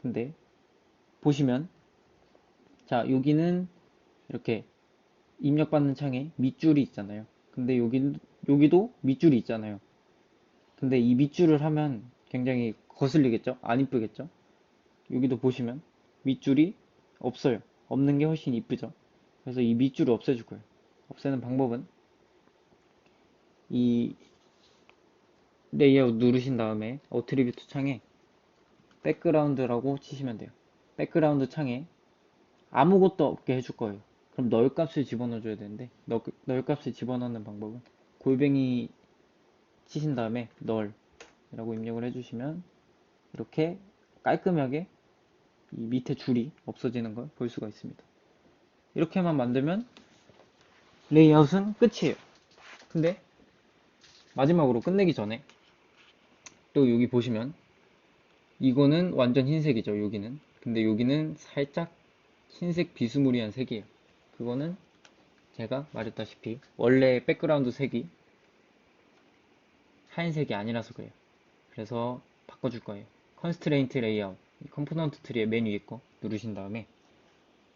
근데 보시면 자 여기는 이렇게 입력받는 창에 밑줄이 있잖아요. 근데 여기도 밑줄이 있잖아요. 근데 이 밑줄을 하면 굉장히 거슬리겠죠? 안 이쁘겠죠? 여기도 보시면 밑줄이 없어요. 없는 게 훨씬 이쁘죠? 그래서 이 밑줄을 없애줄 거예요. 없애는 방법은 이 레이아웃 누르신 다음에 어트리뷰트 창에 백그라운드라고 치시면 돼요. 백그라운드 창에 아무것도 없게 해줄 거예요. 그럼 널 값을 집어넣어 줘야 되는데 널 값을 집어넣는 방법은 골뱅이 치신 다음에 널이라고 입력을 해주시면 이렇게 깔끔하게 이 밑에 줄이 없어지는 걸 볼 수가 있습니다. 이렇게만 만들면 레이아웃은 끝이에요. 근데 마지막으로 끝내기 전에 또 여기 보시면 이거는 완전 흰색이죠. 여기는. 근데 여기는 살짝 흰색 비스무리한 색이에요. 그거는 제가 말했다시피 원래 백그라운드 색이 하얀색이 아니라서 그래요. 그래서 바꿔줄 거예요. 컨스트레인트 레이아웃 컴포넌트 트리의 맨 위에 거 누르신 다음에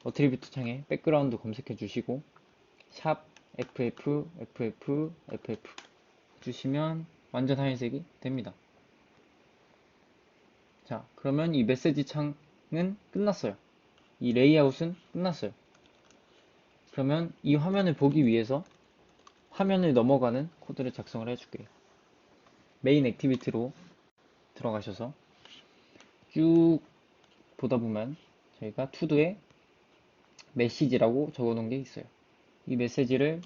어트리뷰트 창에 백그라운드 검색해 주시고 샵 FF FF FF 주시면 완전 하얀색이 됩니다. 자, 그러면 이 메시지 창은 끝났어요. 이 레이아웃은 끝났어요. 그러면 이 화면을 보기 위해서 화면을 넘어가는 코드를 작성을 해줄게요. 메인 액티비티로 들어가셔서 쭉 보다 보면 저희가 투두에 메시지라고 적어놓은 게 있어요. 이 메시지를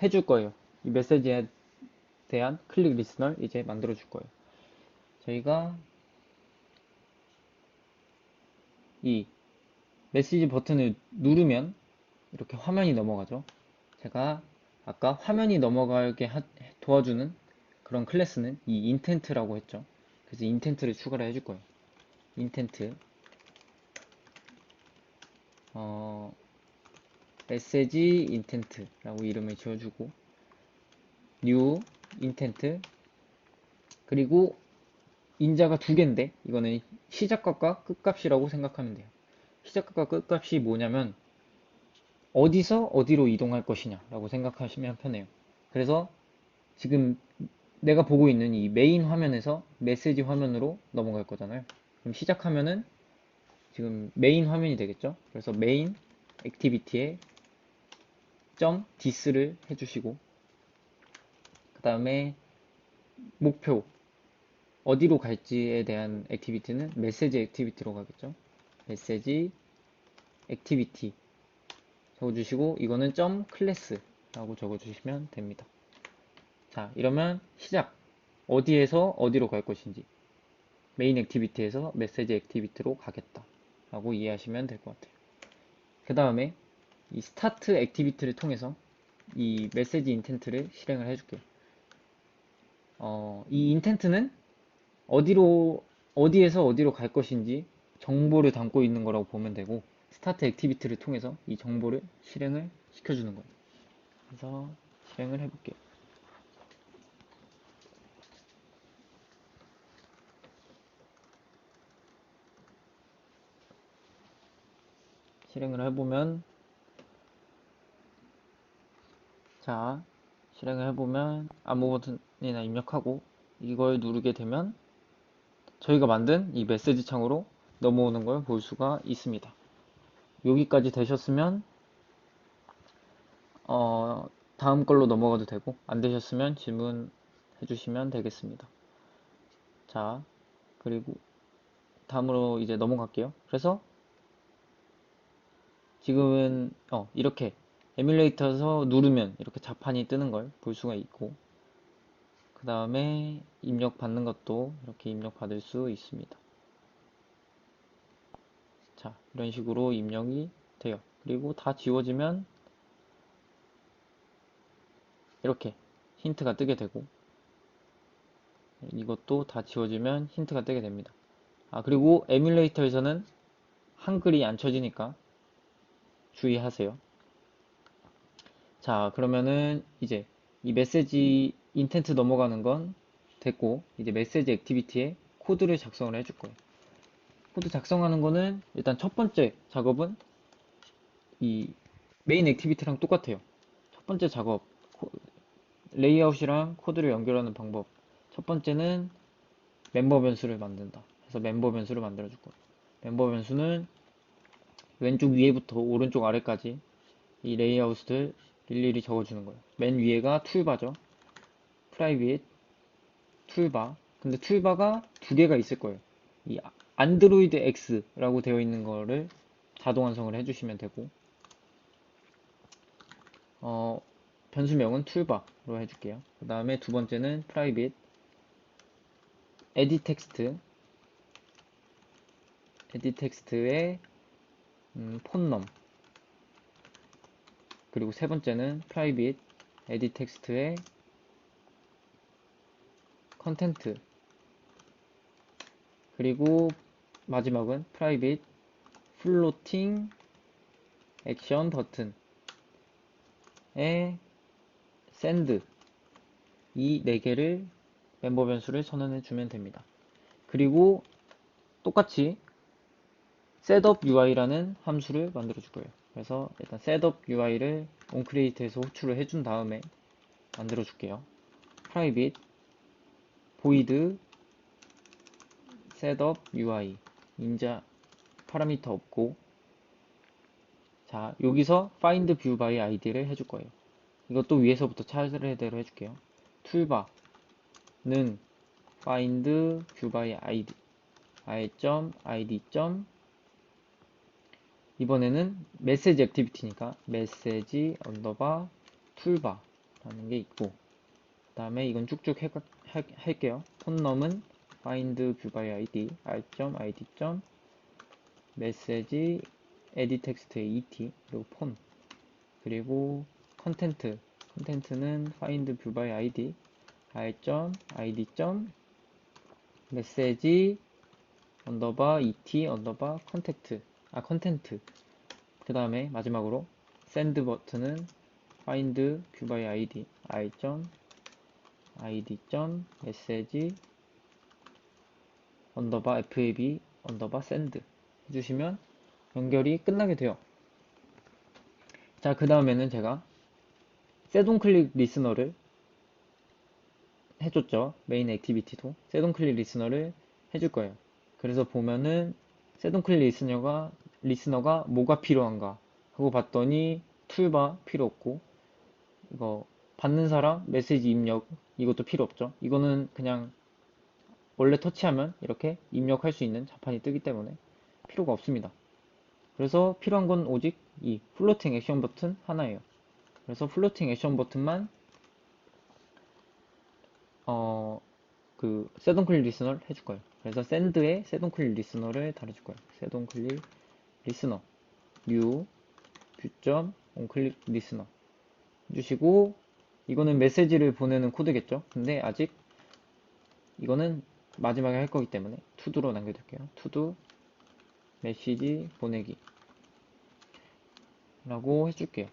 해줄 거예요. 이 메시지에 대한 클릭 리스너를 이제 만들어 줄 거예요. 저희가 이 메시지 버튼을 누르면 이렇게 화면이 넘어가죠. 제가 아까 화면이 넘어가게 도와주는 그런 클래스는 이 인텐트라고 했죠. 그래서 인텐트를 추가를 해줄 거예요. 인텐트 메시지 인텐트라고 이름을 지어주고 new 인텐트 그리고 인자가 두 개인데 이거는 시작값과 끝값이라고 생각하면 돼요. 시작값과 끝값이 뭐냐면 어디서 어디로 이동할 것이냐 라고 생각하시면 편해요. 그래서 지금 내가 보고 있는 이 메인 화면에서 메시지 화면으로 넘어갈 거잖아요. 그럼 시작하면은 지금 메인 화면이 되겠죠. 그래서 메인 액티비티에 점 디스를 해주시고 그 다음에 목표 어디로 갈지에 대한 액티비티는 메시지 액티비티로 가겠죠. 메시지 액티비티 적어주시고 이거는 점 클래스라고 적어주시면 됩니다. 자, 이러면 시작 어디에서 어디로 갈 것인지 메인 액티비티에서 메시지 액티비티로 가겠다 라고 이해하시면 될 것 같아요. 그 다음에 이 스타트 액티비티를 통해서 이 메시지 인텐트를 실행을 해줄게요. 이 인텐트는 어디에서 어디로 갈 것인지 정보를 담고 있는 거라고 보면 되고, 스타트 액티비티를 통해서 이 정보를 실행을 시켜주는 거예요. 그래서 실행을 해볼게요. 실행을 해보면, 자, 실행을 해보면 아무 버튼이나 입력하고 이걸 누르게 되면 저희가 만든 이 메시지 창으로 넘어오는 걸 볼 수가 있습니다. 여기까지 되셨으면 다음 걸로 넘어가도 되고, 안 되셨으면 질문해 주시면 되겠습니다. 자, 그리고 다음으로 이제 넘어갈게요. 그래서 지금은 이렇게 에뮬레이터에서 누르면 이렇게 자판이 뜨는 걸 볼 수가 있고, 그 다음에 입력 받는 것도 이렇게 입력 받을 수 있습니다. 자, 이런 식으로 입력이 돼요. 그리고 다 지워지면 이렇게 힌트가 뜨게 되고, 이것도 다 지워지면 힌트가 뜨게 됩니다. 그리고 에뮬레이터에서는 한글이 안 쳐지니까 주의하세요. 자, 그러면은 이제 이 메시지 인텐트 넘어가는 건 됐고, 이제 메시지 액티비티에 코드를 작성을 해줄 거예요. 코드 작성하는 거는 일단 첫 번째 작업은 이 메인 액티비티랑 똑같아요. 첫 번째 작업, 레이아웃이랑 코드를 연결하는 방법. 첫 번째는 멤버 변수를 만든다. 그래서 멤버 변수를 만들어 줄 거예요. 멤버 변수는 왼쪽 위에부터 오른쪽 아래까지 이 레이아웃을 일일이 적어주는 거예요. 맨 위에가 툴바죠. 프라이빗, 툴바. 근데 툴바가 두 개가 있을 거예요. 이 안드로이드 X라고 되어 있는 거를 자동 완성을 해주시면 되고, 변수명은 툴바로 해줄게요. 그 다음에 두 번째는 프라이빗, 에디 텍스트에 폰넘. 그리고 세 번째는 private edit 텍스트의 컨텐트. 그리고 마지막은 private floating action button의 send. 이 네 개를 멤버 변수를 선언해 주면 됩니다. 그리고 똑같이 setup UI라는 함수를 만들어 줄 거예요. 그래서 일단 setup UI를 onCreate에서 호출을 해준 다음에 만들어 줄게요. private void setup UI 인자 파라미터 없고, 자, 여기서 find view by id를 해줄 거예요. 이것도 위에서부터 차례대로 해줄게요. 툴바는 find view by id, i.id. 이번에는 메시지 액티비티니까 메시지 언더바 툴바라는 게 있고, 그 다음에 이건 쭉쭉 할게요. 폰넘은 find view by id, i.id. 메시지 edit 텍스트의 et, 그리고 폰, 그리고 컨텐트는 find view by id, i.id. 메시지 언더바 et 언더바 컨텐트. 그 다음에 마지막으로 send 버튼은 find view by id, i.id. 메시지 언더바 fab 언더바 send 해주시면 연결이 끝나게 돼요. 자, 그 다음에는 제가 셋온클릭 리스너를 해줬죠. 메인 액티비티도 셋온클릭 리스너를 해줄 거예요. 그래서 보면은 셋온클릭 리스너가 뭐가 필요한가 하고 봤더니 툴바 필요 없고, 이거 받는 사람 메시지 입력 이것도 필요 없죠. 이거는 그냥 원래 터치하면 이렇게 입력할 수 있는 자판이 뜨기 때문에 필요가 없습니다. 그래서 필요한 건 오직 이 플로팅 액션 버튼 하나예요. 그래서 플로팅 액션 버튼만 셋온클릭 리스너를 해줄 거예요. 그래서 send에 셋온클릭 리스너를 달아줄 거예요. 셋온클릭 리스너 new onClick listener 해주시고, 이거는 메시지를 보내는 코드겠죠? 근데 아직 이거는 마지막에 할 거기 때문에 to도로 남겨둘게요. to 메시지 보내기 라고 해줄게요.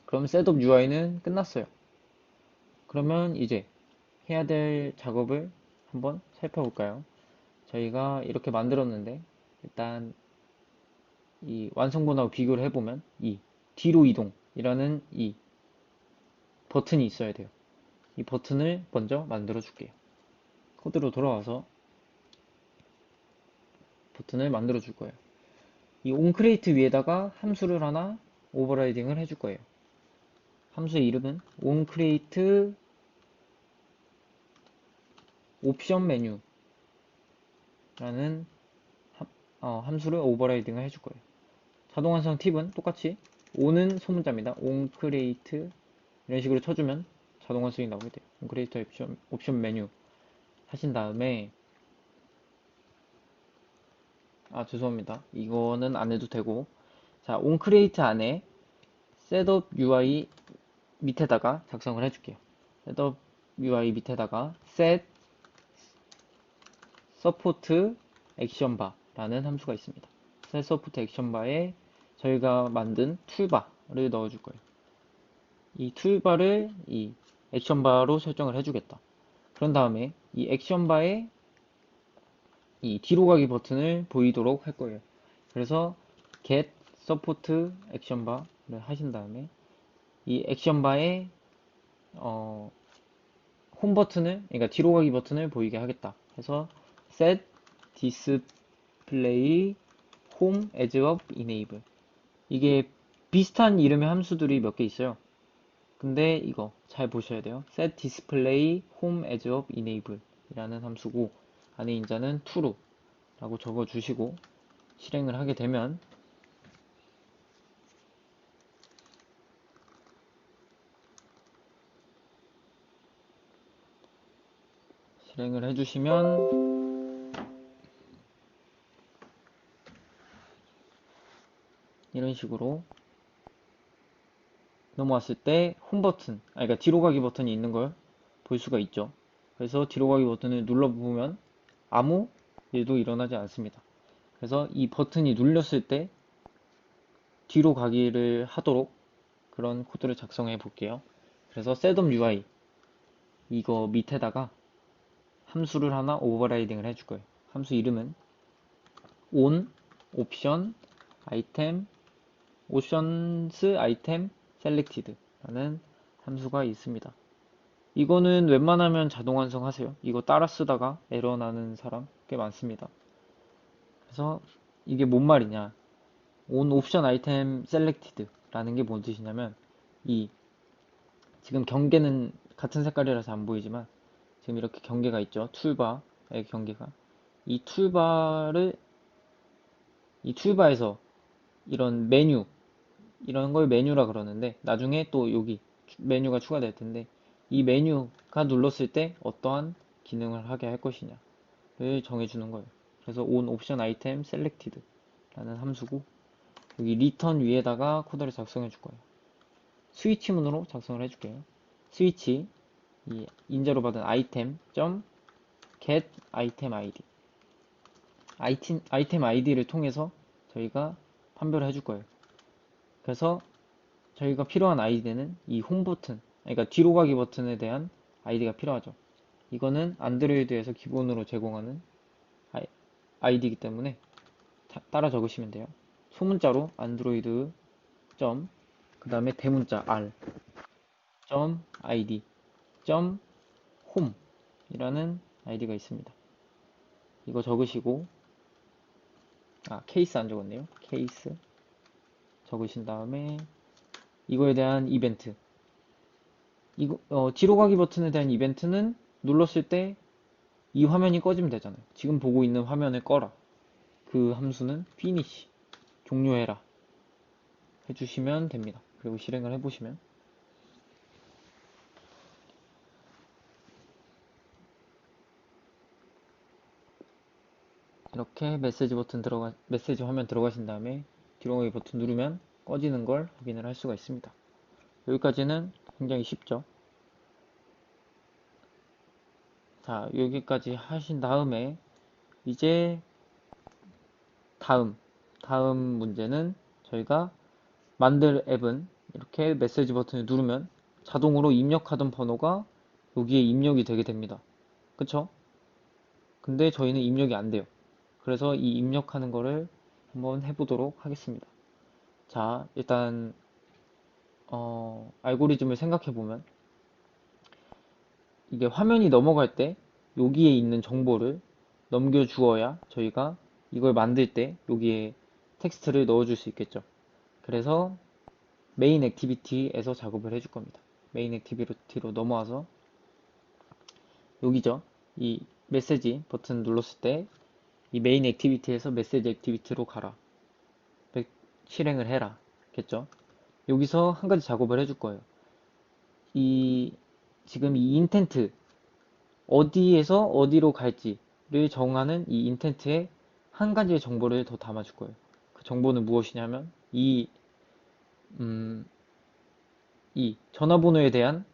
그럼 셋업 UI는 끝났어요. 그러면 이제 해야 될 작업을 한번 살펴볼까요? 저희가 이렇게 만들었는데 일단 이 완성본하고 비교를 해보면 이 뒤로 이동이라는 이 버튼이 있어야 돼요. 이 버튼을 먼저 만들어 줄게요. 코드로 돌아와서 버튼을 만들어 줄 거예요. 이 onCreate 위에다가 함수를 하나 오버라이딩을 해줄 거예요. 함수의 이름은 onCreate 옵션 메뉴라는 함수를 오버라이딩을 해줄 거예요. 자동 완성 팁은 똑같이 on은 소문자입니다. onCreate 이런 식으로 쳐주면 자동 완성이 나오게 돼요. onCreate 옵션 메뉴 하신 다음에 죄송합니다. 이거는 안 해도 되고, 자, onCreate 안에 셋업 UI 밑에다가 작성을 해줄게요. 셋업 UI 밑에다가 set support action bar라는 함수가 있습니다. set support action bar에 저희가 만든 툴바를 넣어줄 거예요. 이 툴바를 이 액션바로 설정을 해주겠다. 그런 다음에 이 액션바에 이 뒤로 가기 버튼을 보이도록 할 거예요. 그래서 get support action bar를 하신 다음에 이 액션바에 홈 버튼을, 그러니까 뒤로 가기 버튼을 보이게 하겠다. 해서 set display home as of enable. 이게 비슷한 이름의 함수들이 몇 개 있어요. 근데 이거 잘 보셔야 돼요. set display home as of enable 이라는 함수고, 안에 인자는 true 라고 적어 주시고 실행을 하게 되면 실행을 해주시면 이런 식으로 넘어왔을 때 홈 버튼, 그러니까 뒤로 가기 버튼이 있는 걸 볼 수가 있죠. 그래서 뒤로 가기 버튼을 눌러보면 아무 일도 일어나지 않습니다. 그래서 이 버튼이 눌렸을 때 뒤로 가기를 하도록 그런 코드를 작성해 볼게요. 그래서 setUp UI 이거 밑에다가 함수를 하나 오버라이딩을 해줄 거예요. 함수 이름은 on option item options item selected 라는 함수가 있습니다. 이거는 웬만하면 자동 완성하세요. 이거 따라 쓰다가 에러 나는 사람 꽤 많습니다. 그래서 이게 뭔 말이냐? on option item selected 라는 게 뭔 뜻이냐면 이 지금 경계는 같은 색깔이라서 안 보이지만 지금 이렇게 경계가 있죠. 툴바의 경계가. 이 툴바를 이 툴바에서 이런 메뉴 이런 걸 메뉴라 그러는데 나중에 또 여기 메뉴가 추가될 텐데 이 메뉴가 눌렀을 때 어떠한 기능을 하게 할 것이냐를 정해주는 거예요. 그래서 on option item selected 라는 함수고 여기 return 위에다가 코드를 작성해 줄 거예요. 스위치 문으로 작성을 해줄게요. 스위치 이 인자로 받은 item get item id 아이템 아이디를 통해서 저희가 판별을 해줄 거예요. 그래서 저희가 필요한 아이디는 이 홈 버튼, 그러니까 뒤로 가기 버튼에 대한 아이디가 필요하죠. 이거는 안드로이드에서 기본으로 제공하는 아이디이기 때문에 따라 적으시면 돼요. 소문자로 안드로이드 그 다음에 대문자 r id home 이라는 아이디가 있습니다. 이거 적으시고 케이스 안 적었네요. 케이스 적으신 다음에 이거에 대한 이벤트 이거 뒤로 가기 버튼에 대한 이벤트는 눌렀을 때 이 화면이 꺼지면 되잖아요. 지금 보고 있는 화면을 꺼라. 그 함수는 finish 종료해라 해주시면 됩니다. 그리고 실행을 해보시면 이렇게 메시지 화면 들어가신 다음에 뒤로 가기 버튼 누르면 꺼지는 걸 확인을 할 수가 있습니다. 여기까지는 굉장히 쉽죠. 자, 여기까지 하신 다음에 이제 다음 문제는 저희가 만들 앱은 이렇게 메시지 버튼을 누르면 자동으로 입력하던 번호가 여기에 입력이 되게 됩니다. 그쵸? 근데 저희는 입력이 안 돼요. 그래서 이 입력하는 거를 한번 해보도록 하겠습니다. 자, 일단 알고리즘을 생각해보면 이게 화면이 넘어갈 때 여기에 있는 정보를 넘겨주어야 저희가 이걸 만들 때 여기에 텍스트를 넣어줄 수 있겠죠. 그래서 메인 액티비티에서 작업을 해줄 겁니다. 메인 액티비티로 넘어와서 여기죠. 이 메시지 버튼 눌렀을 때 이 메인 액티비티에서 메시지 액티비티로 가라. 실행을 해라. 겠죠? 여기서 한 가지 작업을 해줄 거예요. 이 지금 이 인텐트 어디에서 어디로 갈지를 정하는 이 인텐트에 한 가지의 정보를 더 담아줄 거예요. 그 정보는 무엇이냐면 음, 이 전화번호에 대한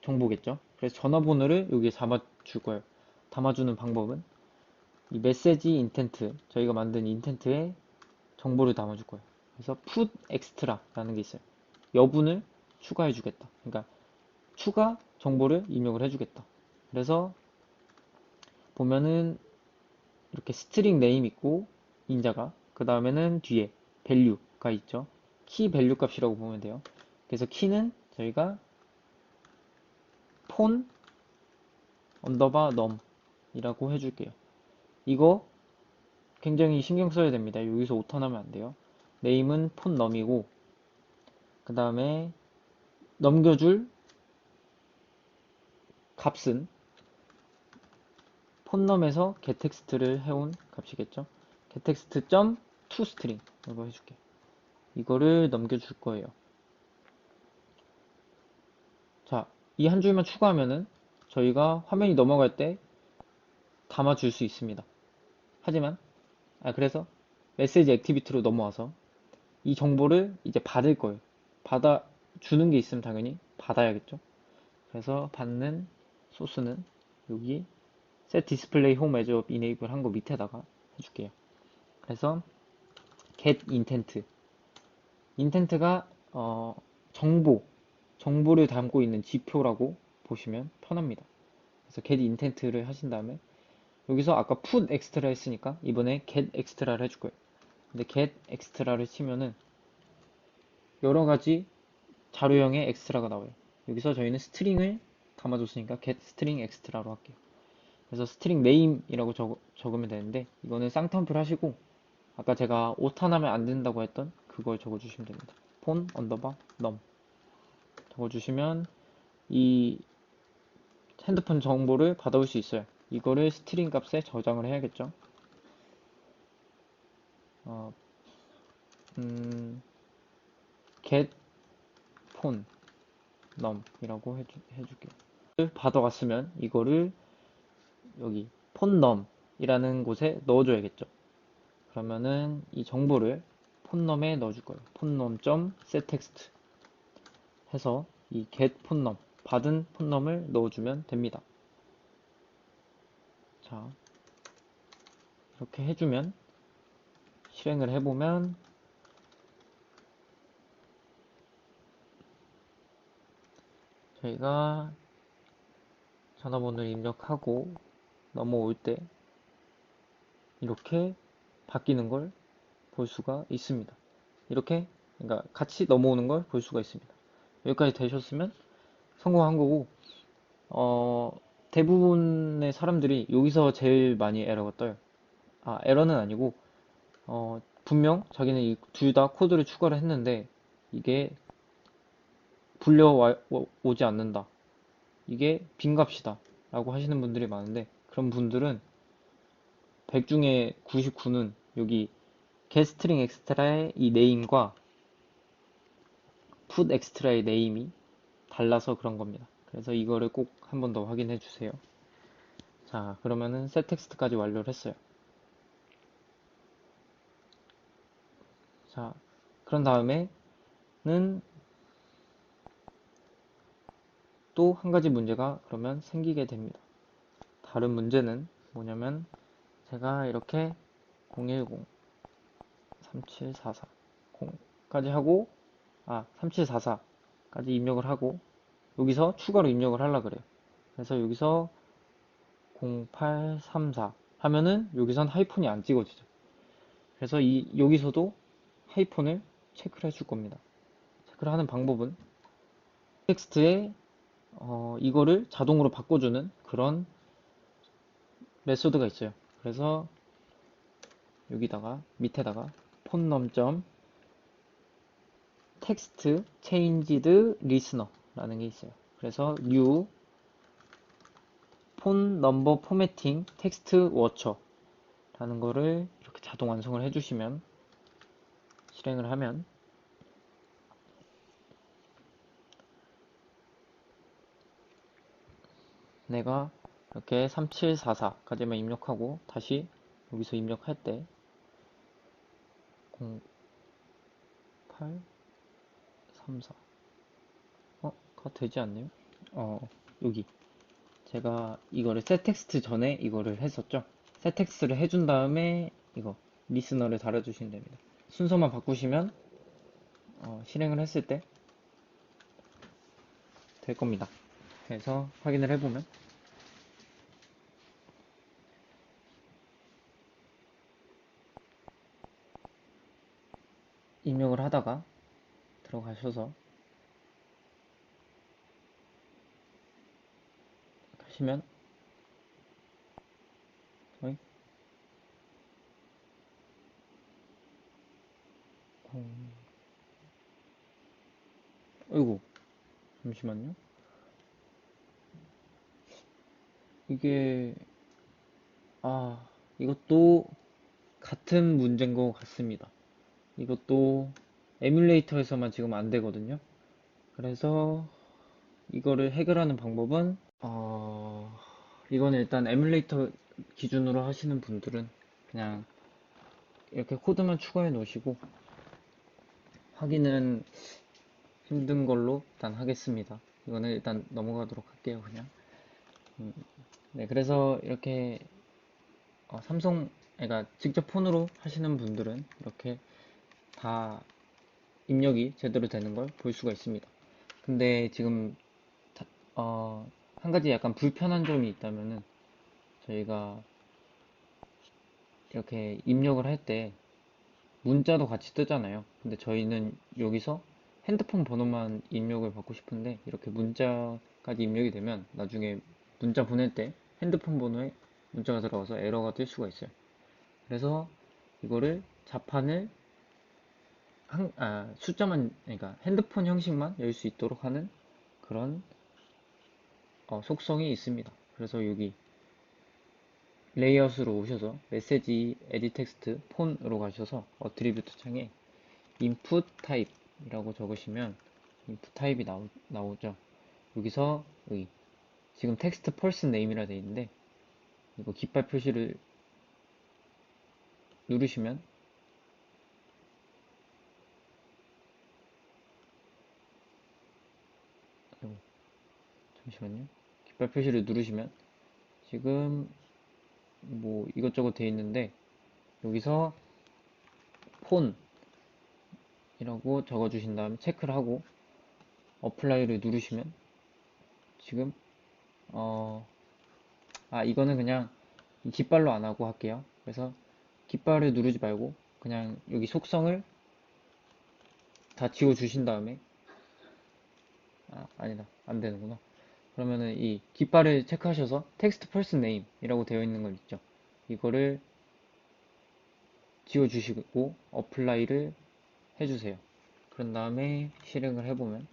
정보겠죠. 그래서 전화번호를 여기에 담아줄 거예요. 담아주는 방법은 이 메시지 인텐트, 저희가 만든 인텐트에 정보를 담아줄 거예요. 그래서 put extra라는 게 있어요. 여분을 추가해 주겠다. 그러니까 추가 정보를 입력을 해주겠다. 그래서 보면은 이렇게 스트링 네임 있고 인자가 그 다음에는 뒤에 value가 있죠. 키 밸류 값이라고 보면 돼요. 그래서 키는 저희가 폰 언더바 넘 이라고 해줄게요. 이거 굉장히 신경 써야 됩니다. 여기서 오타나면 안 돼요. 네임은 폰 넘이고 그 다음에 넘겨줄 값은 폰넘에서 getText를 해온 값이겠죠. getText.toString 이거 해줄게. 이거를 넘겨줄 거예요. 자, 이 한 줄만 추가하면은 저희가 화면이 넘어갈 때 담아줄 수 있습니다. 하지만 그래서 메시지 액티비티로 넘어와서 이 정보를 이제 받을 거예요. 주는 게 있으면 당연히 받아야겠죠. 그래서 받는 소스는 여기 set display home as of enable 한 거 밑에다가 해줄게요. 그래서 get intent intent가 정보를 담고 있는 지표라고 보시면 편합니다. 그래서 get intent를 하신 다음에 여기서 아까 put extra 했으니까 이번에 get extra를 해줄 거예요. 근데 get extra를 치면은 여러 가지 자료형의 엑스트라가 나와요. 여기서 저희는 스트링을 담아줬으니까 get string extra로 할게요. 그래서 string name이라고 적으면 되는데 이거는 쌍텀플 하시고 아까 제가 오타나면 안 된다고 했던 그걸 적어주시면 됩니다. 폰 언더바 넘 적어주시면 이 핸드폰 정보를 받아올 수 있어요. 이거를 스트링 값에 저장을 해야겠죠. 어, get 폰 넘이라고 해줄게요. 받아왔으면 이거를 여기 폰 넘이라는 곳에 넣어줘야겠죠. 그러면은 이 정보를 폰넘에 넣어줄 거예요. 폰넘.setText 해서 이 get 폰넘 받은 폰넘을 넣어주면 됩니다. 자, 이렇게 해주면 실행을 해보면 저희가 전화번호를 입력하고 넘어올 때 이렇게 바뀌는 걸 볼 수가 있습니다. 이렇게 그러니까 같이 넘어오는 걸 볼 수가 있습니다. 여기까지 되셨으면 성공한 거고 대부분의 사람들이 여기서 제일 많이 에러가 떠요. 에러는 아니고 분명 자기는 이 둘 다 코드를 추가를 했는데 이게 불려오지 않는다. 이게 빈값이다 라고 하시는 분들이 많은데 그런 분들은 100 중에 99는 여기 getString extra의 이 네임과 put extra의 네임이 달라서 그런 겁니다. 그래서 이거를 꼭 한 번 더 확인해 주세요. 자, 그러면은 setText까지 완료를 했어요. 자, 그런 다음에는 또 한 가지 문제가 그러면 생기게 됩니다. 다른 문제는 뭐냐면 제가 이렇게 010, 3744, 0까지 하고 3744까지 입력을 하고 여기서 추가로 입력을 하려고 그래요. 그래서 여기서 0834 하면은 여기선 하이폰이 안 찍어지죠. 그래서 여기서도 하이폰을 체크를 해줄 겁니다. 체크를 하는 방법은 텍스트에 이거를 자동으로 바꿔주는 그런 메소드가 있어요. 그래서 여기다가 밑에다가 폰넘.text changed listener라는 게 있어요. 그래서 new 폰 넘버 포매팅 텍스트 워처라는 거를 이렇게 자동 완성을 해주시면 실행을 하면 내가 이렇게 3744까지만 입력하고 다시 여기서 입력할 때 0834 가 되지 않네요. 여기 제가 이거를 setText 전에 이거를 했었죠. setText를 해준 다음에 이거 리스너를 달아주시면 됩니다. 순서만 바꾸시면 실행을 했을 때 될 겁니다. 그래서 확인을 해보면 입력을 하다가 들어가셔서 하시면 어이? 어이구 잠시만요. 이게 이것도 같은 문제인 것 같습니다. 이것도 에뮬레이터에서만 지금 안 되거든요. 그래서 이거를 해결하는 방법은 이거는 일단 에뮬레이터 기준으로 하시는 분들은 그냥 이렇게 코드만 추가해 놓으시고 확인은 힘든 걸로 일단 하겠습니다. 이거는 일단 넘어가도록 할게요, 그냥. 네, 그래서 이렇게 삼성, 그러니까 직접 폰으로 하시는 분들은 이렇게 다 입력이 제대로 되는 걸 볼 수가 있습니다. 근데 지금 한 가지 약간 불편한 점이 있다면은 저희가 이렇게 입력을 할 때 문자도 같이 뜨잖아요. 근데 저희는 여기서 핸드폰 번호만 입력을 받고 싶은데 이렇게 문자까지 입력이 되면 나중에 문자 보낼 때 핸드폰 번호에 문자가 들어가서 에러가 뜰 수가 있어요. 그래서 이거를 자판을 숫자만, 그러니까 핸드폰 형식만 열 수 있도록 하는 그런 속성이 있습니다. 그래서 여기 레이아웃으로 오셔서 메시지 에디 텍스트 폰으로 가셔서 어트리뷰트 창에 input type이라고 적으시면 input type이 나오죠. 여기서 여기 지금 텍스트 펄슨 네임이라 되어 있는데 이거 깃발 표시를 누르시면 잠시만요. 깃발 표시를 누르시면 지금 뭐 이것저것 되어 있는데 여기서 폰이라고 적어주신 다음에 체크를 하고 어플라이를 누르시면 지금 이거는 그냥 깃발로 안 하고 할게요. 그래서 깃발을 누르지 말고 그냥 여기 속성을 다 지워주신 다음에 아니다 안 되는구나. 그러면은 이 깃발을 체크하셔서 텍스트 펄슨 네임이라고 되어 있는 걸 있죠. 이거를 지워주시고 어플라이를 해주세요. 그런 다음에 실행을 해보면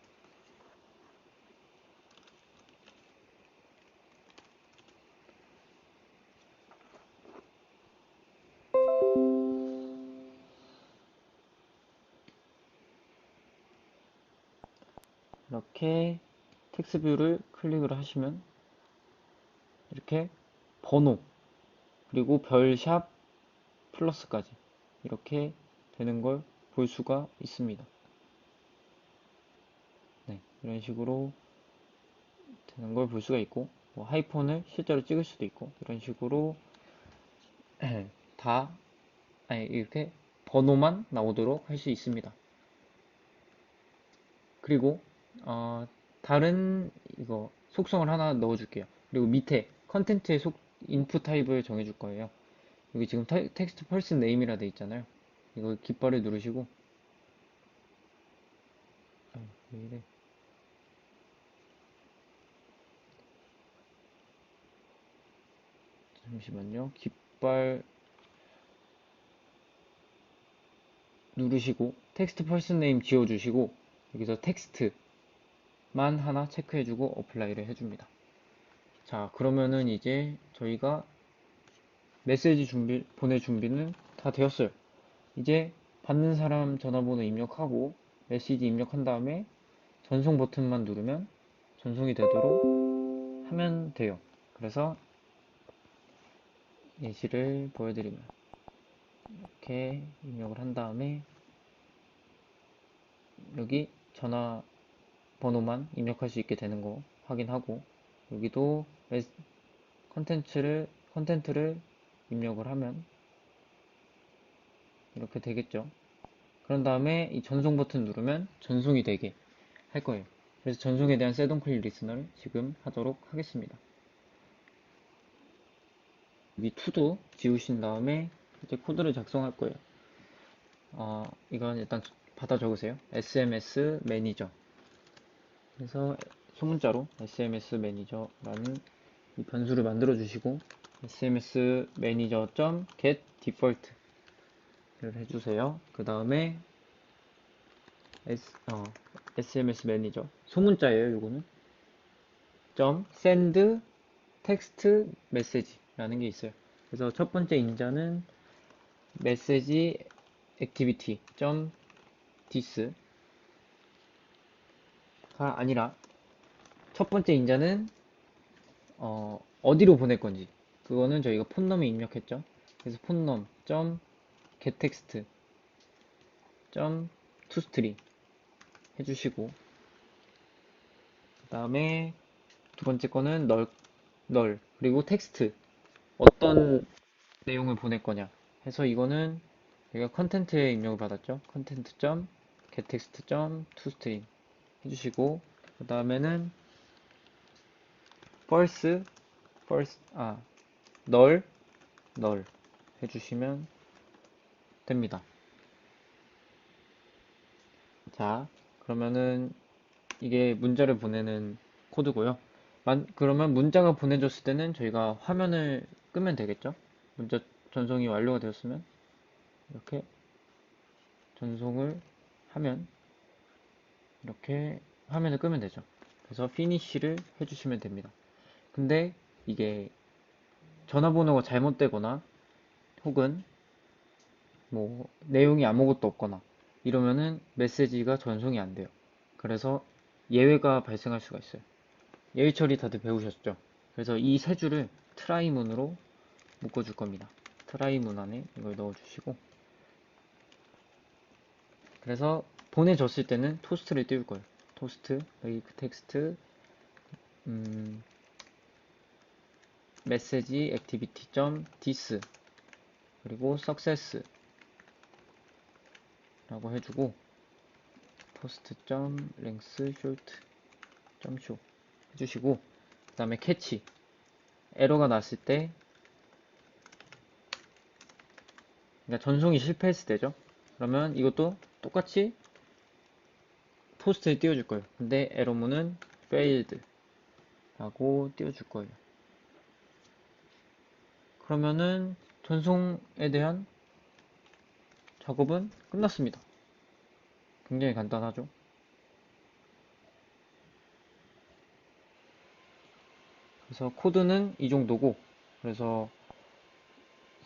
이렇게 텍스트 뷰를 클릭을 하시면 이렇게 번호 그리고 별샵 플러스까지 이렇게 되는 걸 볼 수가 있습니다. 네, 이런 식으로 되는 걸 볼 수가 있고, 뭐 하이폰을 실제로 찍을 수도 있고, 이런 식으로 다, 아니, 이렇게 번호만 나오도록 할 수 있습니다. 그리고, 다른 이거 속성을 하나 넣어줄게요. 그리고 밑에 컨텐츠의 인풋 타입을 정해줄 거예요. 여기 지금 텍스트 펄슨 네임이라 돼 있잖아요. 이거 깃발을 누르시고, 왜 이래? 잠시만요. 깃발 누르시고 텍스트 펄슨 네임 지워주시고 여기서 텍스트만 하나 체크해주고 어플라이를 해줍니다. 자, 그러면은 이제 저희가 메시지 보낼 준비는 다 되었어요. 이제 받는 사람 전화번호 입력하고 메시지 입력한 다음에 전송 버튼만 누르면 전송이 되도록 하면 돼요. 그래서 예시를 보여드리면 이렇게 입력을 한 다음에 여기 전화번호만 입력할 수 있게 되는 거 확인하고 여기도 컨텐트를 입력을 하면 이렇게 되겠죠. 그런 다음에 이 전송 버튼 누르면 전송이 되게 할 거예요. 그래서 전송에 대한 셋온클릭 리스너를 지금 하도록 하겠습니다. 여기 투도 지우신 다음에 이제 코드를 작성할 거예요. 이건 일단 받아 적으세요. SMS 매니저. 그래서 소문자로 SMS 매니저라는 이 변수를 만들어 주시고 SMS 매니저.get default를 해주세요. 그 다음에 SMS 매니저 소문자예요. 요거는 send text message라는 게 있어요. 그래서 첫 번째 인자는 message activity .this가 아니라 첫 번째 인자는 어디로 보낼 건지 그거는 저희가 폰넘에 입력했죠. 그래서 폰넘 gettext toString 해주시고 그 다음에 두 번째 거는 널 그리고 텍스트 어떤 내용을 보낼 거냐 해서 이거는 저희가 컨텐트에 입력을 받았죠. 컨텐트 gettext toString 해주시고 그 다음에는 first 널 해주시면 됩니다. 자, 그러면은 이게 문자를 보내는 코드고요. 그러면 문자가 보내졌을 때는 저희가 화면을 끄면 되겠죠? 문자 전송이 완료가 되었으면 이렇게 전송을 하면 이렇게 화면을 끄면 되죠. 그래서 피니쉬를 해주시면 됩니다. 근데 이게 전화번호가 잘못되거나 혹은 뭐 내용이 아무것도 없거나 이러면은 메시지가 전송이 안 돼요. 그래서 예외가 발생할 수가 있어요. 예외 처리 다들 배우셨죠? 그래서 이 세 줄을 트라이문으로 묶어줄 겁니다. 트라이문 안에 이걸 넣어주시고 그래서 보내줬을 때는 토스트를 띄울 거예요. 토스트, 메이크 텍스트, 메시지 액티비티 .this 그리고 success 라고 해주고 post length short show 해주시고 그 다음에 캐치 에러가 났을 때 그러니까 전송이 실패했을 때죠. 그러면 이것도 똑같이 포스트에 띄워줄 거예요. 근데 에러문은 failed 라고 띄워줄 거예요. 그러면은 전송에 대한 작업은 끝났습니다. 굉장히 간단하죠. 그래서 코드는 이 정도고 그래서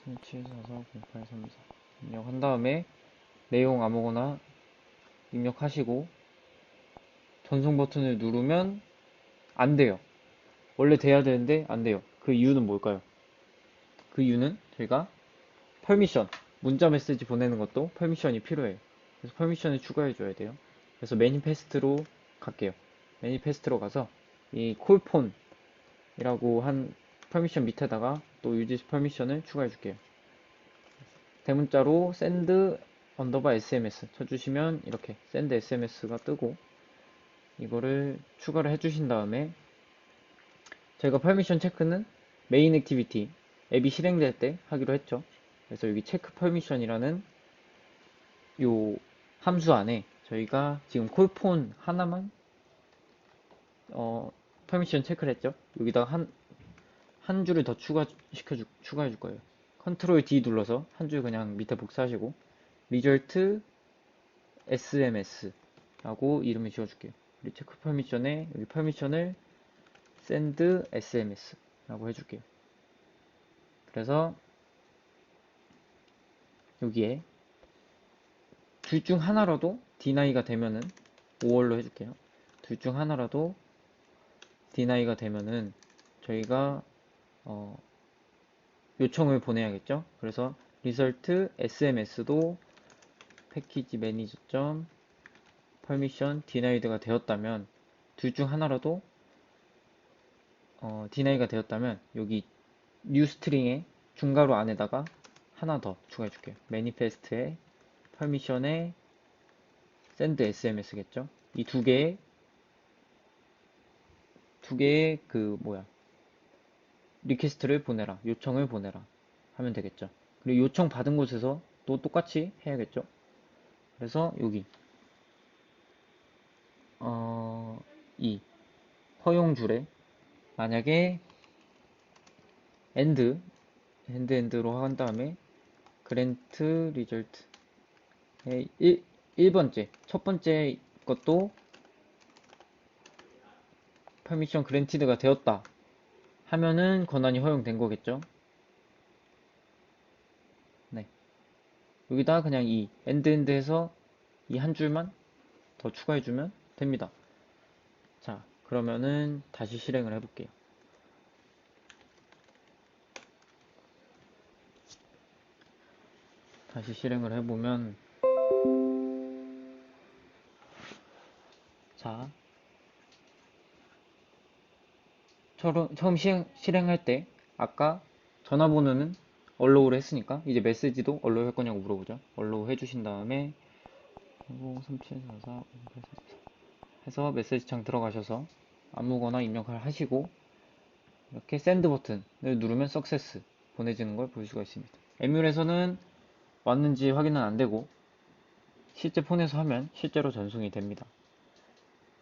37440834 입력한 다음에 내용 아무거나 입력하시고 전송 버튼을 누르면 안 돼요. 원래 돼야 되는데 안 돼요. 그 이유는 뭘까요? 그 이유는 저희가 퍼미션 문자 메시지 보내는 것도 퍼미션이 필요해요. 그래서 퍼미션을 추가해줘야 돼요. 그래서 매니페스트로 갈게요. 매니페스트로 가서 이 콜폰이라고 한 퍼미션 밑에다가 또 유지 퍼미션을 추가해줄게요. 대문자로 send 언더바 sms 쳐주시면 이렇게 send sms가 뜨고, 이거를 추가를 해주신 다음에 저희가 퍼미션 체크는 메인 액티비티 앱이 실행될 때 하기로 했죠. 그래서 여기 체크 퍼미션이라는 요 함수 안에 저희가 지금 콜폰 하나만 퍼미션 체크를 했죠. 여기다가 한 줄을 더 추가해 줄 거예요. 컨트롤 D 눌러서 한 줄 그냥 밑에 복사하시고 result sms 라고 이름을 지어줄게요. 우리 체크 퍼미션에 여기 퍼미션을 send sms 라고 해줄게요. 그래서 여기에 둘 중 하나라도 deny가 되면은 5월로 해줄게요. 둘 중 하나라도 deny가 되면은 저희가 요청을 보내야겠죠. 그래서 result sms도 패키지 매니저 점 permission denied가 되었다면, 둘 중 하나라도 deny가 되었다면 여기 new string의 중괄호 안에다가 하나 더 추가해 줄게요. manifest에 permission에 send sms겠죠. 이 두 개의 리퀘스트를 보내라, 요청을 보내라 하면 되겠죠. 그리고 요청 받은 곳에서 또 똑같이 해야겠죠. 그래서 여기 이 허용줄에 만약에 end로 한 다음에 grant result의 1번째 첫 번째 것도 permission granted가 되었다 하면은 권한이 허용된 거겠죠. 네. 여기다 그냥 이 end 해서 이 한 줄만 더 추가해주면 됩니다. 자, 그러면은 다시 실행을 해볼게요. 다시 실행을 해보면, 자, 처음 실행할 때 아까 전화번호는 allow를 했으니까 이제 메시지도 allow 할 거냐고 물어보죠. allow 해주신 다음에 03744 해서 메시지 창 들어가셔서 아무거나 입력을 하시고 이렇게 send 버튼을 누르면 success 보내지는 걸 볼 수가 있습니다. 에뮬에서는 왔는지 확인은 안 되고 실제 폰에서 하면 실제로 전송이 됩니다.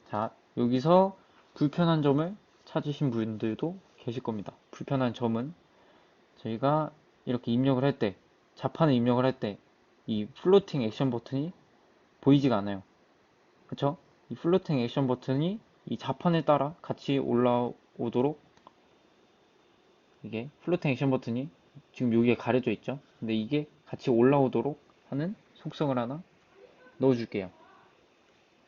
자, 여기서 불편한 점을 찾으신 분들도 계실 겁니다. 불편한 점은 저희가 이렇게 입력을 할 때, 자판을 입력을 할 때 이 플로팅 액션 버튼이 보이지가 않아요. 그쵸? 이 플로팅 액션 버튼이 이 자판에 따라 같이 올라오도록, 이게 플로팅 액션 버튼이 지금 여기에 가려져 있죠? 근데 이게 같이 올라오도록 하는 속성을 하나 넣어줄게요.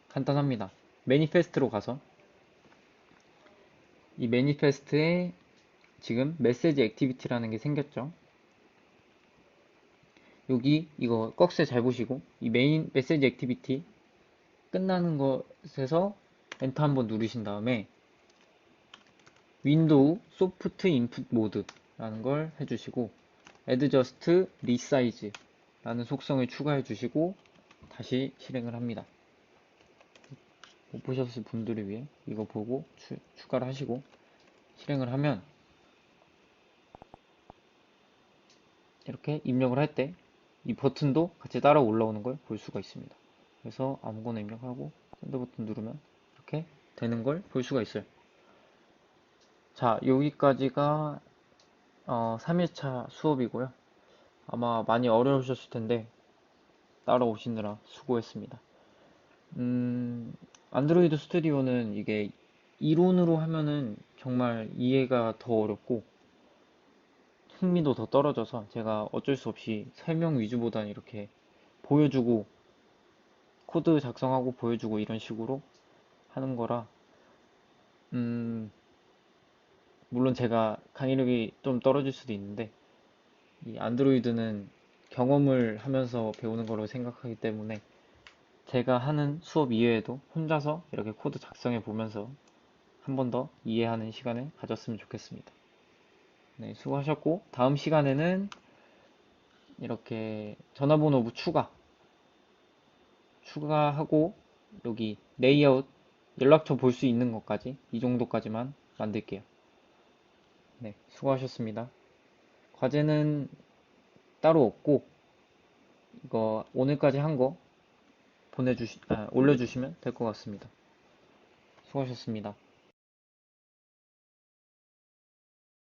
간단합니다. 매니페스트로 가서 이 매니페스트에 지금 메시지 액티비티라는 게 생겼죠. 여기 이거 꺽쇠 잘 보시고 이 메인 메시지 액티비티 끝나는 것에서 엔터 한번 누르신 다음에 윈도우 소프트 인풋 모드라는 걸 해주시고 adjust resize 라는 속성을 추가해 주시고 다시 실행을 합니다. 못 보셨을 분들을 위해 이거 보고 추가를 하시고 실행을 하면 이렇게 입력을 할 때 이 버튼도 같이 따라 올라오는 걸 볼 수가 있습니다. 그래서 아무거나 입력하고 샌드 버튼 누르면 이렇게 되는 걸 볼 수가 있어요. 자, 여기까지가 3일차 수업이고요. 아마 많이 어려우셨을 텐데 따라오시느라 수고했습니다. 안드로이드 스튜디오는 이게 이론으로 하면은 정말 이해가 더 어렵고 흥미도 더 떨어져서 제가 어쩔 수 없이 설명 위주보다는 이렇게 보여주고 코드 작성하고 보여주고 이런 식으로 하는 거라 물론 제가 강의력이 좀 떨어질 수도 있는데 이 안드로이드는 경험을 하면서 배우는 거로 생각하기 때문에 제가 하는 수업 이외에도 혼자서 이렇게 코드 작성해 보면서 한 번 더 이해하는 시간을 가졌으면 좋겠습니다. 네, 수고하셨고, 다음 시간에는 이렇게 전화번호 추가하고, 여기 레이아웃, 연락처 볼 수 있는 것까지, 이 정도까지만 만들게요. 네, 수고하셨습니다. 과제는 따로 없고, 이거 오늘까지 한 거 올려주시면 될 것 같습니다. 수고하셨습니다.